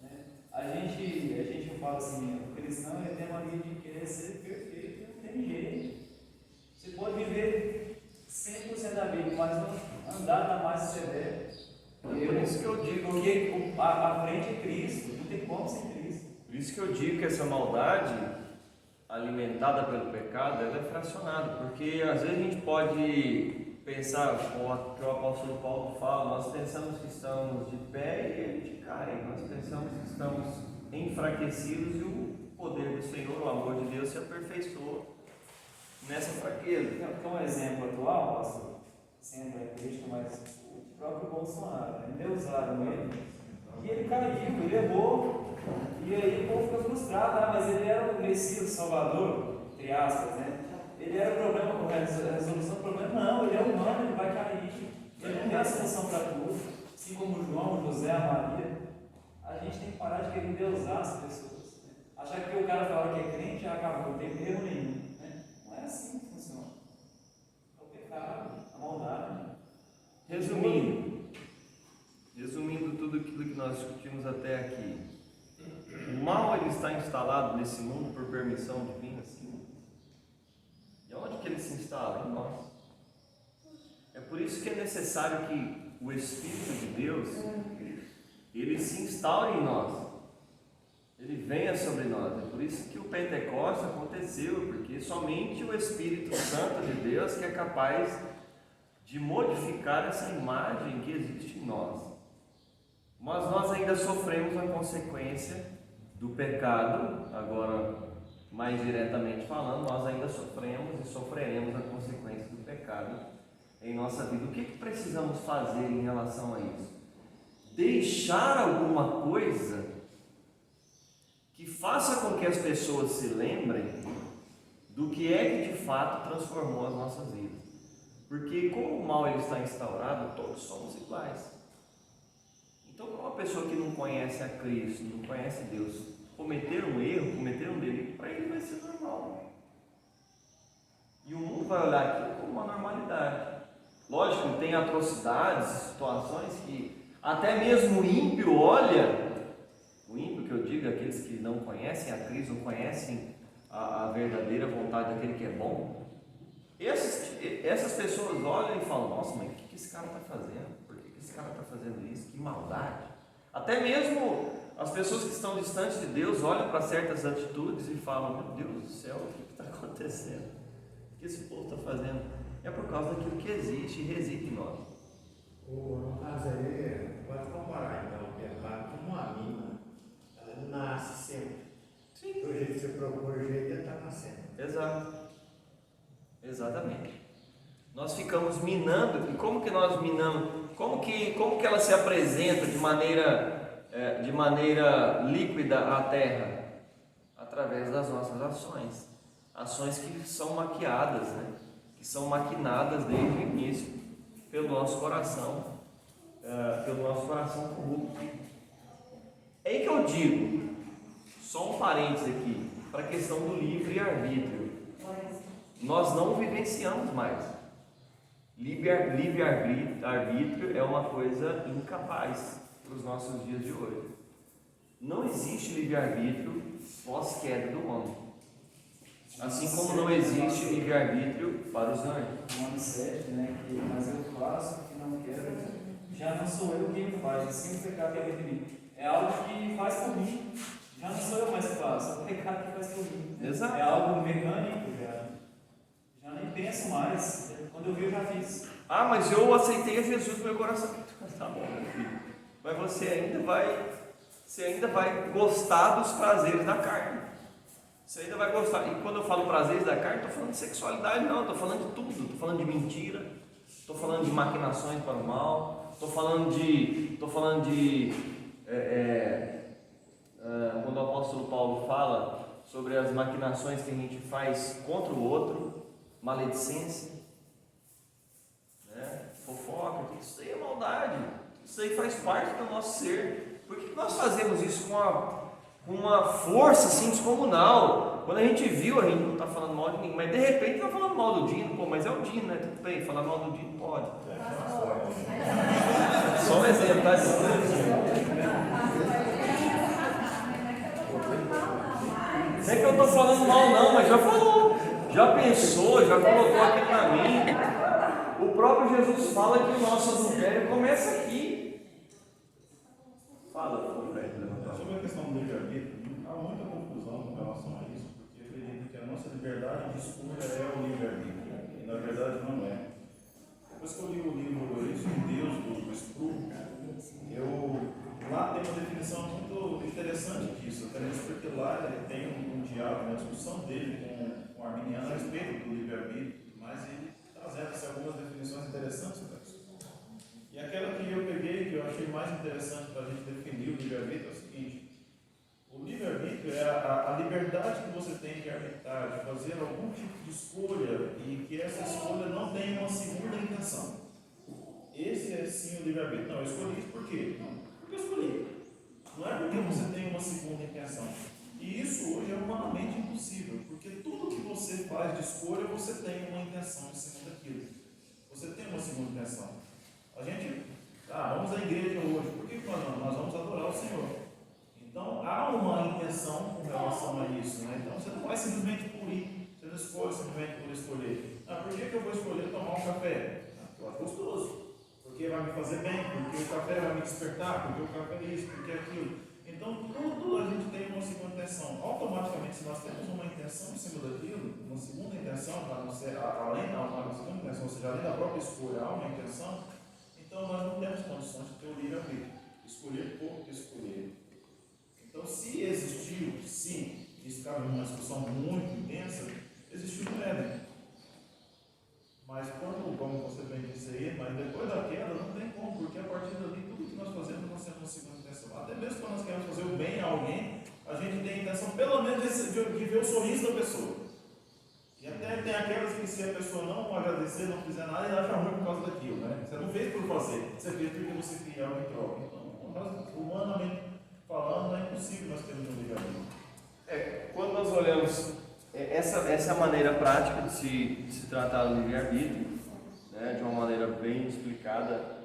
né? A gente fala assim, o cristão tem uma linha de querer ser perfeito, não tem jeito. Você pode viver 100% da Bíblia, mas não andar na mais severa. Por isso que eu digo que a frente é Cristo, não tem como sem Cristo. Por isso que eu digo que essa maldade alimentada pelo pecado, ela é fracionada, porque às vezes a gente pode pensar, como o apóstolo Paulo fala, nós pensamos que estamos de pé e a gente cai, nós pensamos que estamos enfraquecidos e o poder do Senhor, o amor de Deus se aperfeiçoou nessa fraqueza. Então, um exemplo atual, pastor, sempre é crítica, mas o próprio Bolsonaro, endeusaram ele, e ele caiu, ele errou, e aí o povo fica frustrado, mas ele era o Messias, o Salvador, entre aspas, né? Ele era o problema, a resolução do problema, não, ele é humano, ele vai cair, ele não tem a solução para tudo, assim como João, José, a Maria. A gente tem que parar de querer endeusar as pessoas, né? Achar que o cara fala que é crente já acabou, não tem erro nenhum, né? Não é assim que funciona. É o pecado, a maldade. Resumindo tudo aquilo que nós discutimos até aqui, o mal ele está instalado nesse mundo por permissão divina, sim. E onde que ele se instala? Em nós. É por isso que é necessário que o Espírito de Deus ele se instaure em nós, ele venha sobre nós. É por isso que o Pentecostes aconteceu, porque somente o Espírito Santo de Deus que é capaz de modificar essa imagem que existe em nós. Mas nós ainda sofremos a consequência do pecado, agora mais diretamente falando, nós ainda sofremos e sofreremos a consequência do pecado em nossa vida. O que precisamos fazer em relação a isso? Deixar alguma coisa que faça com que as pessoas se lembrem do que é que de fato transformou as nossas vidas. Porque como o mal ele está instaurado, todos somos iguais. Então, uma pessoa que não conhece a Cristo, não conhece Deus, cometer um erro, cometer um delito, para ele vai ser normal. E o mundo vai olhar aquilo como uma normalidade. Lógico, tem atrocidades, situações que até mesmo o ímpio olha, o ímpio que eu digo, aqueles que não conhecem a Cristo, não conhecem a verdadeira vontade daquele que é bom, essas pessoas olham e falam, nossa, mas o que esse cara está fazendo? Por que esse cara está fazendo isso? Que maldade! Até mesmo as pessoas que estão distantes de Deus olham para certas atitudes e falam, meu Deus do céu, o que está acontecendo? O que esse povo está fazendo? É por causa daquilo que existe e reside em nós. No caso aí, pode comparar então o pecado com uma mina. Ela nasce sempre. Sim. Do jeito que você procura, o jeito ela está nascendo. Exato. Exatamente. Nós ficamos minando. E como que nós minamos? Como que ela se apresenta de maneira líquida à terra? Através das nossas ações. Ações que são maquiadas, né? Que são maquinadas desde o início pelo nosso coração corrupto. É aí que eu digo, só um parênteses aqui, para a questão do livre-arbítrio. Nós não vivenciamos mais. Livre-arbítrio é uma coisa incapaz para os nossos dias de hoje. Não existe livre-arbítrio pós-queda do homem. Assim como não existe livre-arbítrio para os anjos. No ano 7, né, que mas eu faço, que não quero, já não sou eu quem faz, assim o pecado que habita em mim. É algo que faz por mim, já não sou eu mais que faço, é o pecado que faz por mim. Exato. É algo mecânico, já nem penso mais, quando eu vi eu já fiz. Ah, mas eu aceitei a Jesus no meu coração. Tá bom, meu filho. Mas você ainda vai gostar dos prazeres da carne. Você ainda vai gostar. E quando eu falo prazeres da carne, estou falando de sexualidade, não. Estou falando de tudo. Estou falando de mentira. Estou falando de maquinações para o mal. Estou falando de quando o apóstolo Paulo fala sobre as maquinações que a gente faz contra o outro, maledicência, né? Fofoca, tudo isso aí é maldade. Isso aí faz parte do nosso ser. Por que nós fazemos isso com uma força assim descomunal? Quando a gente viu, a gente não está falando mal de ninguém, mas de repente está falando mal do Dino, pô, mas é o Dino, né? Tudo bem, falar mal do Dino pode. Só um exemplo, tá? Não é que eu estou falando mal não, mas já falou, já pensou, já colocou aquilo na mente. O próprio Jesus fala que o nosso adultério começa aqui. Fala, sobre a questão do livre-arbítrio, há muita confusão com relação a isso, porque eu acredito que a nossa liberdade de escolha é o livre-arbítrio, e na verdade não é. Depois que eu li o livro Isso em Deus, do Sproul, lá tem uma definição muito interessante disso, até mesmo porque lá tem um diálogo, uma discussão dele com o arminiano a respeito do livre-arbítrio, mas ele trazendo algumas definições interessantes para isso. E aquela que eu peguei, que eu achei mais interessante para a gente definir o livre-arbítrio é o seguinte: o livre-arbítrio é a liberdade que você tem de arbitrar, de fazer algum tipo de escolha e que essa escolha não tenha uma segunda intenção. Esse é sim o livre-arbítrio. Não, eu escolhi isso por quê? Porque eu escolhi. Não é porque você tem uma segunda intenção. E isso hoje é humanamente impossível, porque tudo que você faz de escolha, você tem uma intenção em cima daquilo. Você tem uma segunda intenção. A gente, vamos à igreja hoje. Por que nós vamos adorar o Senhor? Então, há uma intenção com relação a isso, né? Então, você não vai simplesmente por ir. Você não escolhe simplesmente por escolher. Por que eu vou escolher tomar um café? Porque eu acho gostoso. Porque vai me fazer bem. Porque o café vai me despertar. Porque o café é isso. Porque é aquilo. Então, tudo a gente tem uma segunda intenção. Automaticamente, se nós temos uma intenção em cima daquilo, uma segunda intenção, além da uma segunda intenção, ou seja, além da própria escolha, há uma intenção, então nós não temos condições de ter o livre-arbítrio. Escolher por escolher. Então, se existiu, sim, isso cabe numa discussão muito intensa, existiu no Éden. Mas quando, como você bem disse aí, mas depois da queda não tem como, porque a partir dali tudo que nós fazemos nós temos uma segunda intenção. Até mesmo quando nós queremos fazer o bem a alguém, a gente tem a intenção pelo menos de ver o sorriso da pessoa. E até tem aquelas que se a pessoa não agradecer, não fizer nada, ele acha ruim por causa daquilo, né? Você não fez por fazer, você fez porque você queria algo em troca. Então, humanamente falando, não é impossível nós termos um livre-arbítrio. olhamos, essa é a maneira prática de se tratar do livre-arbítrio, né, de uma maneira bem explicada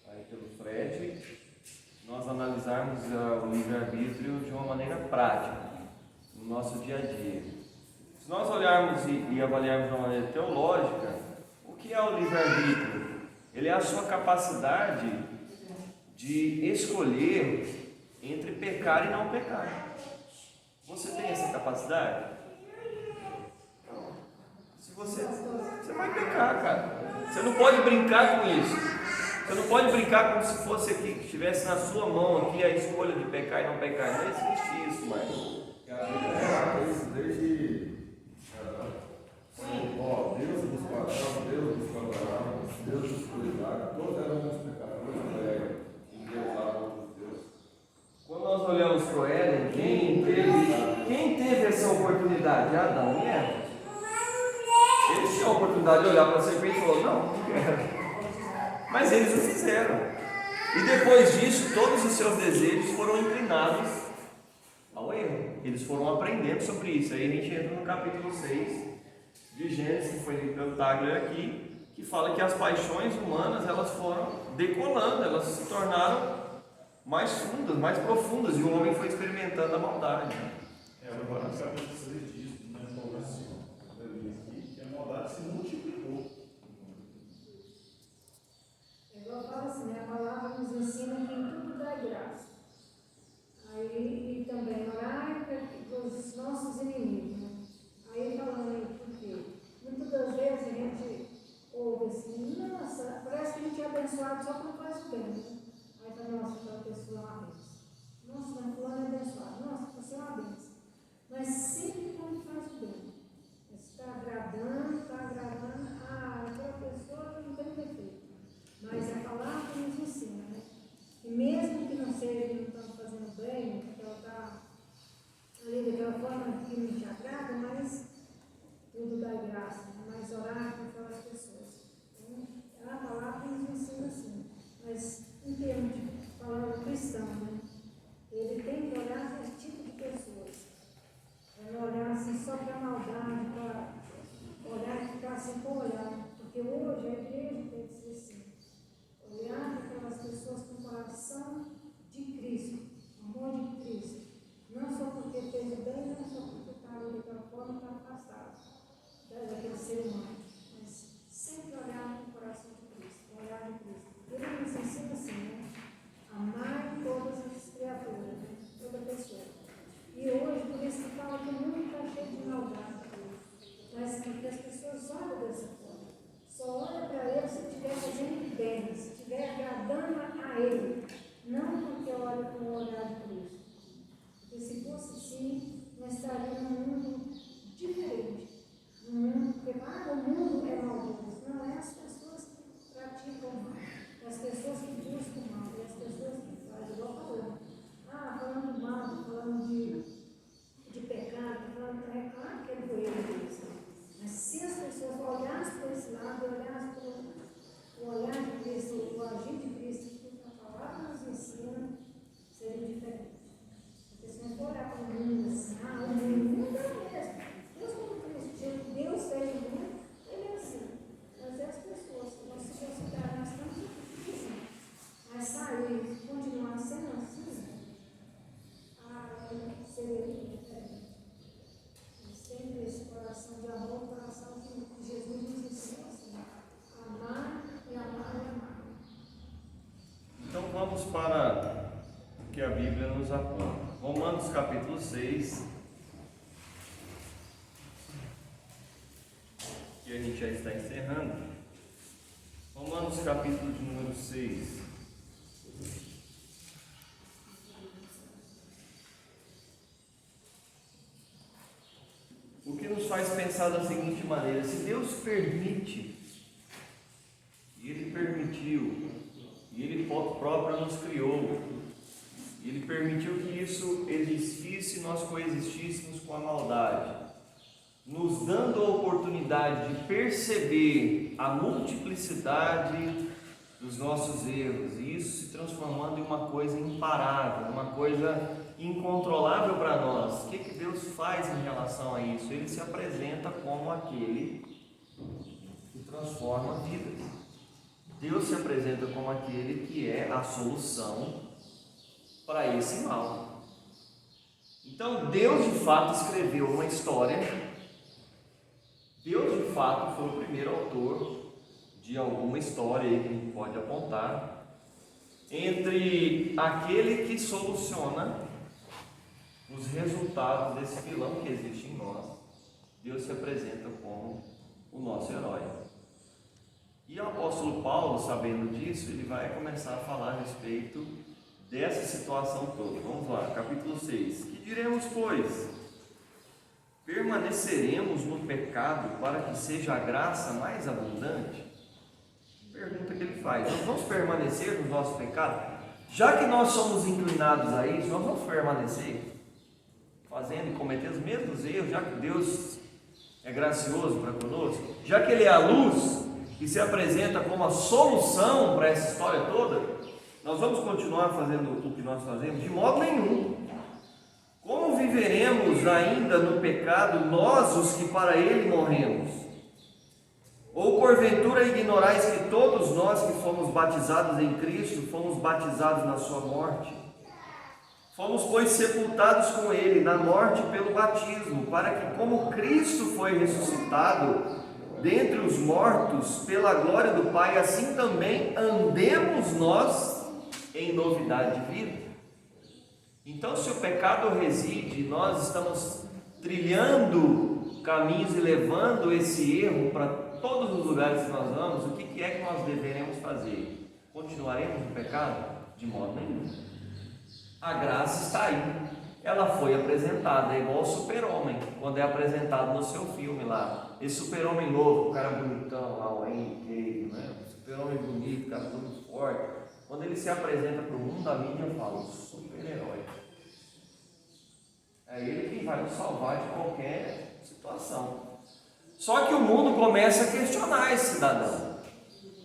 aí pelo Fred, nós analisarmos o livre-arbítrio de uma maneira prática, no nosso dia a dia. Se nós olharmos e avaliarmos de uma maneira teológica, o que é o livre-arbítrio? Ele é a sua capacidade de escolher entre pecar e não pecar. Você tem essa capacidade? Se você vai pecar, cara. Você não pode brincar com isso. Você não pode brincar como se fosse aqui, que estivesse na sua mão aqui a escolha de pecar e não pecar. Não existe isso, mas desde Deus nos patrão, Deus nos patrão, Deus nos cuidar, todos éramos pecadores, e Deus dava outros deuses. quando nós olhamos para o Éden, quem teve essa oportunidade? Adão e Eva. Eles tinham a oportunidade de olhar para a serpente e falar, não quero. Mas eles o fizeram. E depois disso, todos os seus desejos foram inclinados ao erro. Eles foram aprendendo sobre isso. Aí a gente entra no capítulo 6 de Gênesis, que foi lido pelo Tagler aqui, que fala que as paixões humanas, elas foram decolando, elas se tornaram mais fundas, mais profundas, e o homem foi experimentando a maldade. Agora no capítulo 6 diz, né, que a maldade se multiplicou. Igual fala assim, né? A palavra nos ensina que em tudo dá graça. Aí, e também orar pelos nossos inimigos, né? Aí falando aí, por quê? Muitas das vezes a gente ouve assim, nossa, parece que a gente é abençoado só quando faz o bem, né? Aí fala, nossa, aquela pessoa é uma benção. Nossa, mas fulano é abençoado. Nossa, você é uma benção. Mas sempre quando faz o bem. Está agradando, aquela pessoa não tem defeito. Mas a palavra nos ensina, né? E mesmo que não seja, não estamos fazendo bem, porque ela está ali daquela forma que não te agrada, mas tudo dá graça, né? Mas orar por aquelas pessoas. Então, a palavra nos ensina assim. Mas em termos de palavra cristã, né? Ele tem que olhar para esse tipo de pessoas. Não olhar assim só para a maldade, para olhar e ficar assim com o olhar. Porque hoje a igreja tem que ser assim. Olhar para aquelas pessoas com o coração de Cristo, amor de Cristo. Não só porque fez o bem, não só porque está ali daquela forma, está afastado daquele ser humano. Mas sempre olhar com o coração de Cristo, olhar de Cristo. Ele nos ensina assim, né? Amar todas as criaturas, né? Toda pessoa. E hoje, por isso que fala que o mundo está cheio de maldade. Mas porque as pessoas olham dessa forma. Só olha para ele se estiver fazendo bem, se estiver agradando a ele. Não porque olha com o olhar de Cristo. Porque se fosse assim, nós estaríamos num mundo diferente. Um mundo, porque o mundo é maldoso. Não é as pessoas que praticam o mal. É as pessoas que buscam o mal. É as pessoas que fazem, igual falando. Falando mal, falando de pecado, falando é claro que é doido deles. Mas se as pessoas olhassem para esse lado, olhassem para o olhar de Cristo, o agir de Cristo, que a palavra nos ensina, seria diferente. Porque se nós for olhar para o mundo assim, o mundo é mesmo. Deus como Cristo, Deus fez o mundo, ele é assim. Mas é as pessoas, nós se considerarmos nós estamos assim. Mas sair, continuar sendo assim, seria diferente. Sempre esse coração de amor, o coração que Jesus nos ensina assim, amar e amar e amar. Então vamos para o que a Bíblia nos aponta. Romanos capítulo 6, que a gente já está encerrando. Romanos capítulo de número 6. O que nos faz pensar da seguinte maneira: se Deus permite, e Ele permitiu, e Ele próprio nos criou, e Ele permitiu que isso existisse e nós coexistíssemos com a maldade, nos dando a oportunidade de perceber a multiplicidade dos nossos erros, e isso se transformando em uma coisa imparável, uma coisa incontrolável para nós. O que Deus faz em relação a isso? Ele se apresenta como aquele que transforma vidas. Deus se apresenta como aquele que é a solução para esse mal. Então Deus de fato escreveu uma história. Deus de fato foi o primeiro autor de alguma história aí que a gente pode apontar entre aquele que soluciona os resultados desse vilão que existe em nós. Deus se apresenta como o nosso herói. E o apóstolo Paulo, sabendo disso, ele vai começar a falar a respeito dessa situação toda. Vamos lá, capítulo 6. Que diremos, pois? Permaneceremos no pecado para que seja a graça mais abundante? Pergunta que ele faz. Nós vamos permanecer no nosso pecado? Já que nós somos inclinados a isso, nós vamos permanecer fazendo e cometendo os mesmos erros, já que Deus é gracioso para conosco, já que Ele é a luz que se apresenta como a solução para essa história toda, nós vamos continuar fazendo o que nós fazemos? De modo nenhum. Como viveremos ainda no pecado nós, os que para ele morremos? Ou porventura ignorais que todos nós que fomos batizados em Cristo, fomos batizados na sua morte? Fomos, pois, sepultados com ele na morte pelo batismo, para que, como Cristo foi ressuscitado dentre os mortos pela glória do Pai, assim também andemos nós em novidade de vida. Então, se o pecado reside, nós estamos trilhando caminhos e levando esse erro para todos os lugares que nós vamos, o que é que nós deveremos fazer? Continuaremos no pecado? De modo nenhum. A graça está aí. Ela foi apresentada, é igual o super-homem, quando é apresentado no seu filme lá. Esse super-homem novo, o cara bonitão lá, o Henry, né? O super-homem bonito, o cara todo forte. Quando ele se apresenta para o mundo, a mídia fala, super-herói. É ele que vai nos salvar de qualquer situação. Só que o mundo começa a questionar esse cidadão.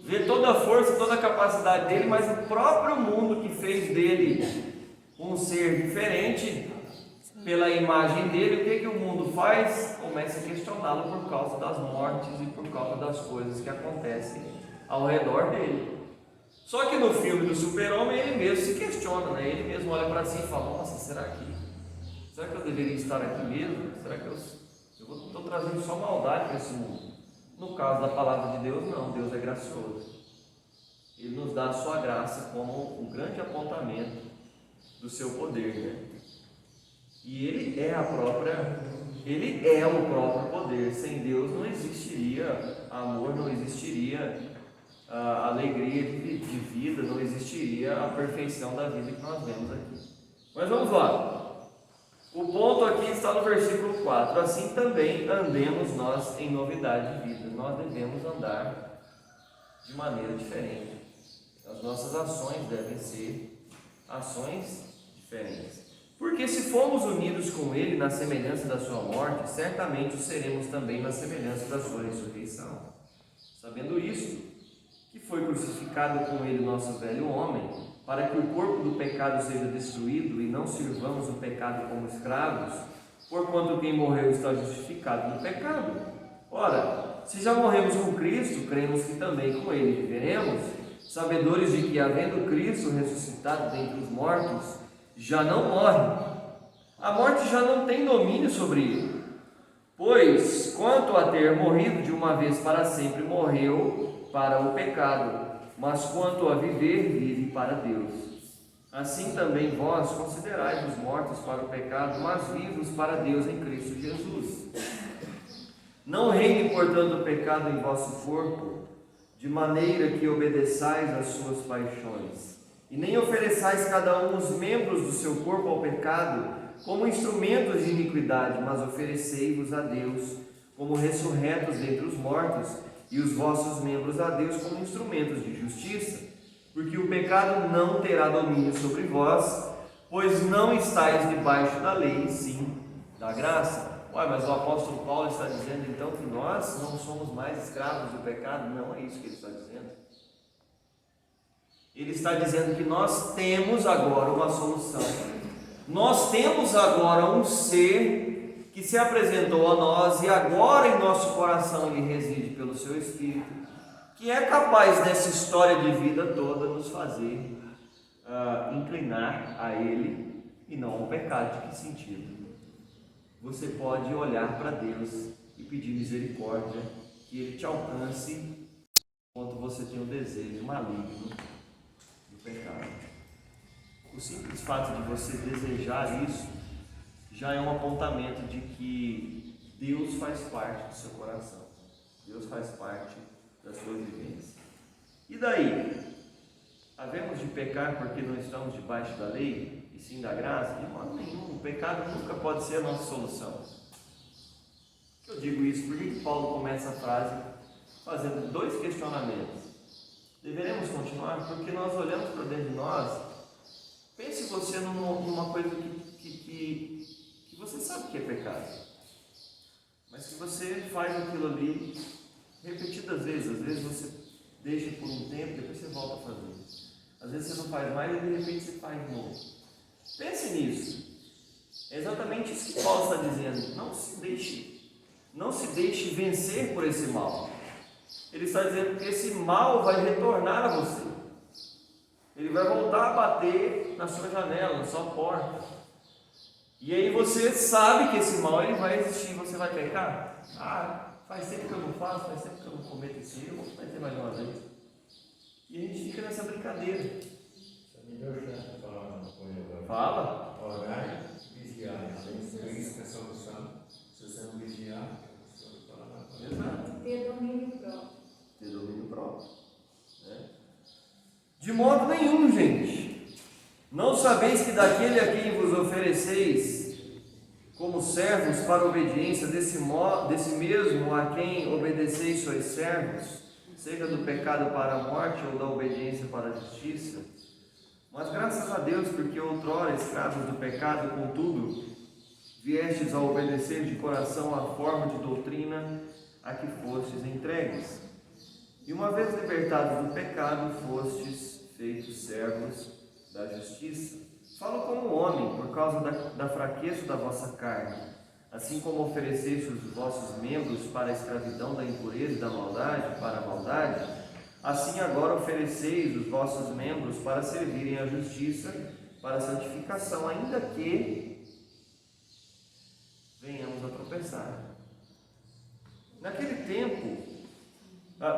Vê toda a força, toda a capacidade dele, mas o próprio mundo que fez dele um ser diferente, pela imagem dele, o que o mundo faz? Começa a questioná-lo por causa das mortes e por causa das coisas que acontecem ao redor dele. Só que no filme do super-homem ele mesmo se questiona, né? Ele mesmo olha para si e fala, nossa, será que eu deveria estar aqui mesmo? Será que eu estou trazendo só maldade para esse mundo? No caso da palavra de Deus, não, Deus é gracioso. Ele nos dá a sua graça como o grande apontamento do seu poder, né? E Ele é o próprio poder. Sem Deus não existiria amor, não existiria alegria de vida, não existiria a perfeição da vida que nós vemos aqui. Mas vamos lá. O ponto aqui está no versículo 4. Assim também andemos nós em novidade de vida. Nós devemos andar de maneira diferente. As nossas ações devem ser ações diferentes. Porque se formos unidos com Ele na semelhança da sua morte, certamente o seremos também na semelhança da sua ressurreição. Sabendo isso, que foi crucificado com Ele nosso velho homem, para que o corpo do pecado seja destruído e não sirvamos o pecado como escravos, porquanto quem morreu está justificado no pecado. Ora, se já morremos com Cristo, cremos que também com Ele viveremos, sabedores de que, havendo Cristo ressuscitado dentre os mortos, já não morre. A morte já não tem domínio sobre ele. Pois, quanto a ter morrido de uma vez para sempre, morreu para o pecado, mas quanto a viver, vive para Deus. Assim também vós considerai-vos mortos para o pecado, mas vivos para Deus em Cristo Jesus. Não reine, portanto, o pecado em vosso corpo, de maneira que obedeçais às suas paixões. E nem ofereçais cada um os membros do seu corpo ao pecado como instrumentos de iniquidade, mas oferecei-vos a Deus como ressurretos dentre os mortos, e os vossos membros a Deus como instrumentos de justiça. Porque o pecado não terá domínio sobre vós, pois não estáis debaixo da lei, sim da graça. Ué, mas o apóstolo Paulo está dizendo então que nós não somos mais escravos do pecado? Não é isso que ele está dizendo. Ele está dizendo que nós temos agora uma solução. Nós temos agora um ser que se apresentou a nós e agora em nosso coração ele reside pelo seu Espírito, que é capaz dessa história de vida toda nos fazer inclinar a Ele e não ao pecado. De que sentido? Você pode olhar para Deus e pedir misericórdia, que Ele te alcance enquanto você tem o desejo maligno do pecado. O simples fato de você desejar isso já é um apontamento de que Deus faz parte do seu coração. Deus faz parte da sua vivência. E daí? Havemos de pecar porque não estamos debaixo da lei e sim da graça? De modo nenhum. O pecado nunca pode ser a nossa solução. Eu digo isso porque Paulo começa a frase fazendo dois questionamentos. Deveremos continuar? Porque nós olhamos para dentro de nós. Pense você numa coisa que você sabe que é pecado, mas que você faz aquilo ali repetidas vezes. Às vezes você deixa por um tempo, depois você volta a fazer. Às vezes você não faz mais e de repente você faz de novo. Pense nisso. É exatamente isso que Paulo está dizendo. Não se deixe vencer por esse mal. Ele está dizendo que esse mal vai retornar a você. Ele vai voltar a bater na sua janela, na sua porta. E aí você sabe que esse mal ele vai existir. Você vai pecar? Faz tempo que eu não faço, faz tempo que eu não cometo esse erro, vou fazer mais uma vez. E a gente fica nessa brincadeira. Me deu chance de falar uma coisa agora. Fala. Orar e vigiar. É isso que é a solução. Se você não vigiar, você vai falar na coisa. Exato. Ter domínio próprio. Ter domínio próprio. De modo nenhum, gente. Não sabeis que daquele a quem vos ofereceis como servos para a obediência, desse mesmo a quem obedeceis sois servos, seja do pecado para a morte ou da obediência para a justiça? Mas graças a Deus, porque outrora escravos do pecado, contudo, viestes a obedecer de coração à forma de doutrina a que fostes entregues. E uma vez libertados do pecado, fostes feitos servos da justiça. Falo como homem, por causa da fraqueza da vossa carne. Assim como ofereceste os vossos membros para a escravidão da impureza e da maldade, para a maldade, assim agora ofereceis os vossos membros para servirem à justiça, para a santificação, ainda que venhamos a tropeçar. Naquele tempo,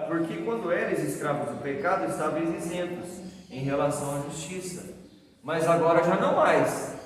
porque quando eres escravos do pecado, estáveis isentos em relação à justiça, mas agora já não mais.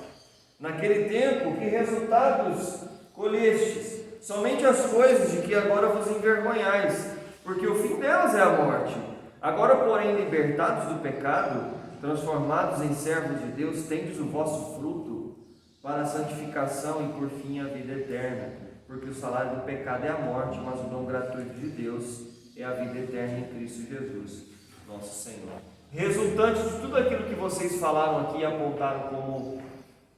Naquele tempo, que resultados colhestes? Somente as coisas de que agora vos envergonhais, porque o fim delas é a morte. Agora, porém, libertados do pecado, transformados em servos de Deus, tendes o vosso fruto para a santificação e por fim a vida eterna, porque o salário do pecado é a morte, mas o dom gratuito de Deus é a vida eterna em Cristo Jesus, nosso Senhor. Resultante de tudo aquilo que vocês falaram aqui e apontaram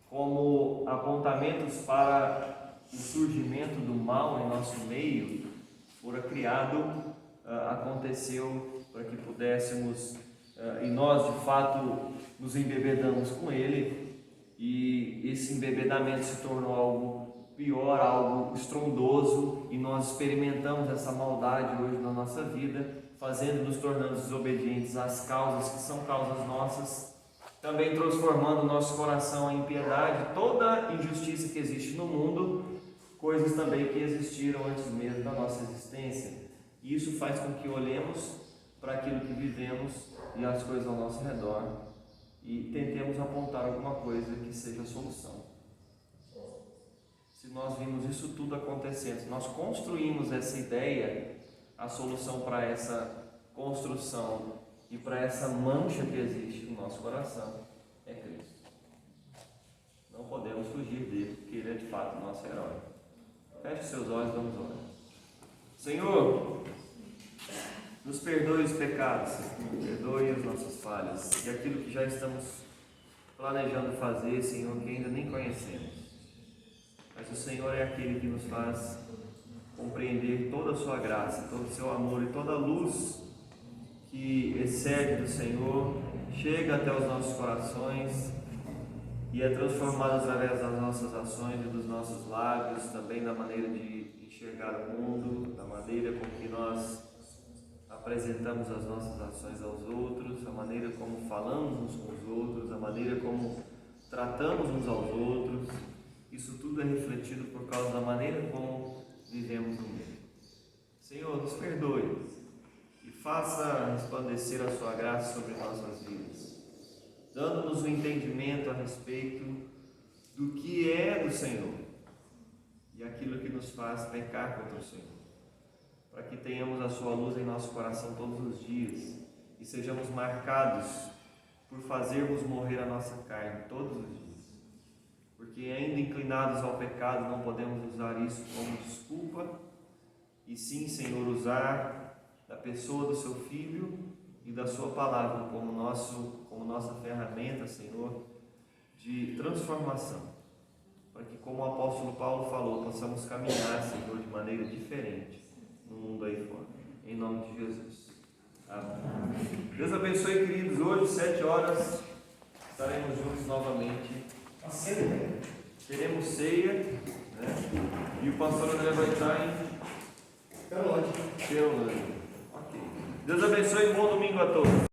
como apontamentos para o surgimento do mal em nosso meio, fora criado, aconteceu para que pudéssemos, e nós de fato nos embebedamos com ele, e esse embebedamento se tornou algo pior, algo estrondoso, e nós experimentamos essa maldade hoje na nossa vida, nos tornando desobedientes às causas que são causas nossas, também transformando o nosso coração em impiedade, toda injustiça que existe no mundo, coisas também que existiram antes mesmo da nossa existência. E isso faz com que olhemos para aquilo que vivemos e as coisas ao nosso redor e tentemos apontar alguma coisa que seja a solução. Se nós vimos isso tudo acontecendo, se nós construímos essa ideia, a solução para essa construção e para essa mancha que existe no nosso coração é Cristo. Não podemos fugir dele, porque ele é de fato o nosso herói. Feche seus olhos e vamos orar. Senhor, nos perdoe os pecados, perdoe as nossas falhas e aquilo que já estamos planejando fazer, Senhor, que ainda nem conhecemos. Mas o Senhor é aquele que nos faz compreender toda a sua graça, todo o seu amor e toda a luz que excede do Senhor chega até os nossos corações e é transformado através das nossas ações e dos nossos lábios, também da maneira de enxergar o mundo, da maneira com que nós apresentamos as nossas ações aos outros, a maneira como falamos uns com os outros, a maneira como tratamos uns aos outros. Isso tudo é refletido por causa da maneira como vivemos no mundo. Senhor, nos perdoe e faça resplandecer a sua graça sobre nossas vidas, dando-nos o entendimento a respeito do que é do Senhor e aquilo que nos faz pecar contra o Senhor, para que tenhamos a sua luz em nosso coração todos os dias e sejamos marcados por fazermos morrer a nossa carne todos os dias, porque ainda inclinados ao pecado não podemos usar isso como desculpa, e sim, Senhor, usar da pessoa do seu Filho e da sua palavra como nossa ferramenta, Senhor, de transformação, para que, como o apóstolo Paulo falou, possamos caminhar, Senhor, de maneira diferente no mundo aí fora, em nome de Jesus. Amém. Deus abençoe, queridos. Hoje, 7 horas, estaremos juntos novamente. Teremos ceia, né? E o pastor André vai estar em Perolândia. Ok. Deus abençoe e bom domingo a todos.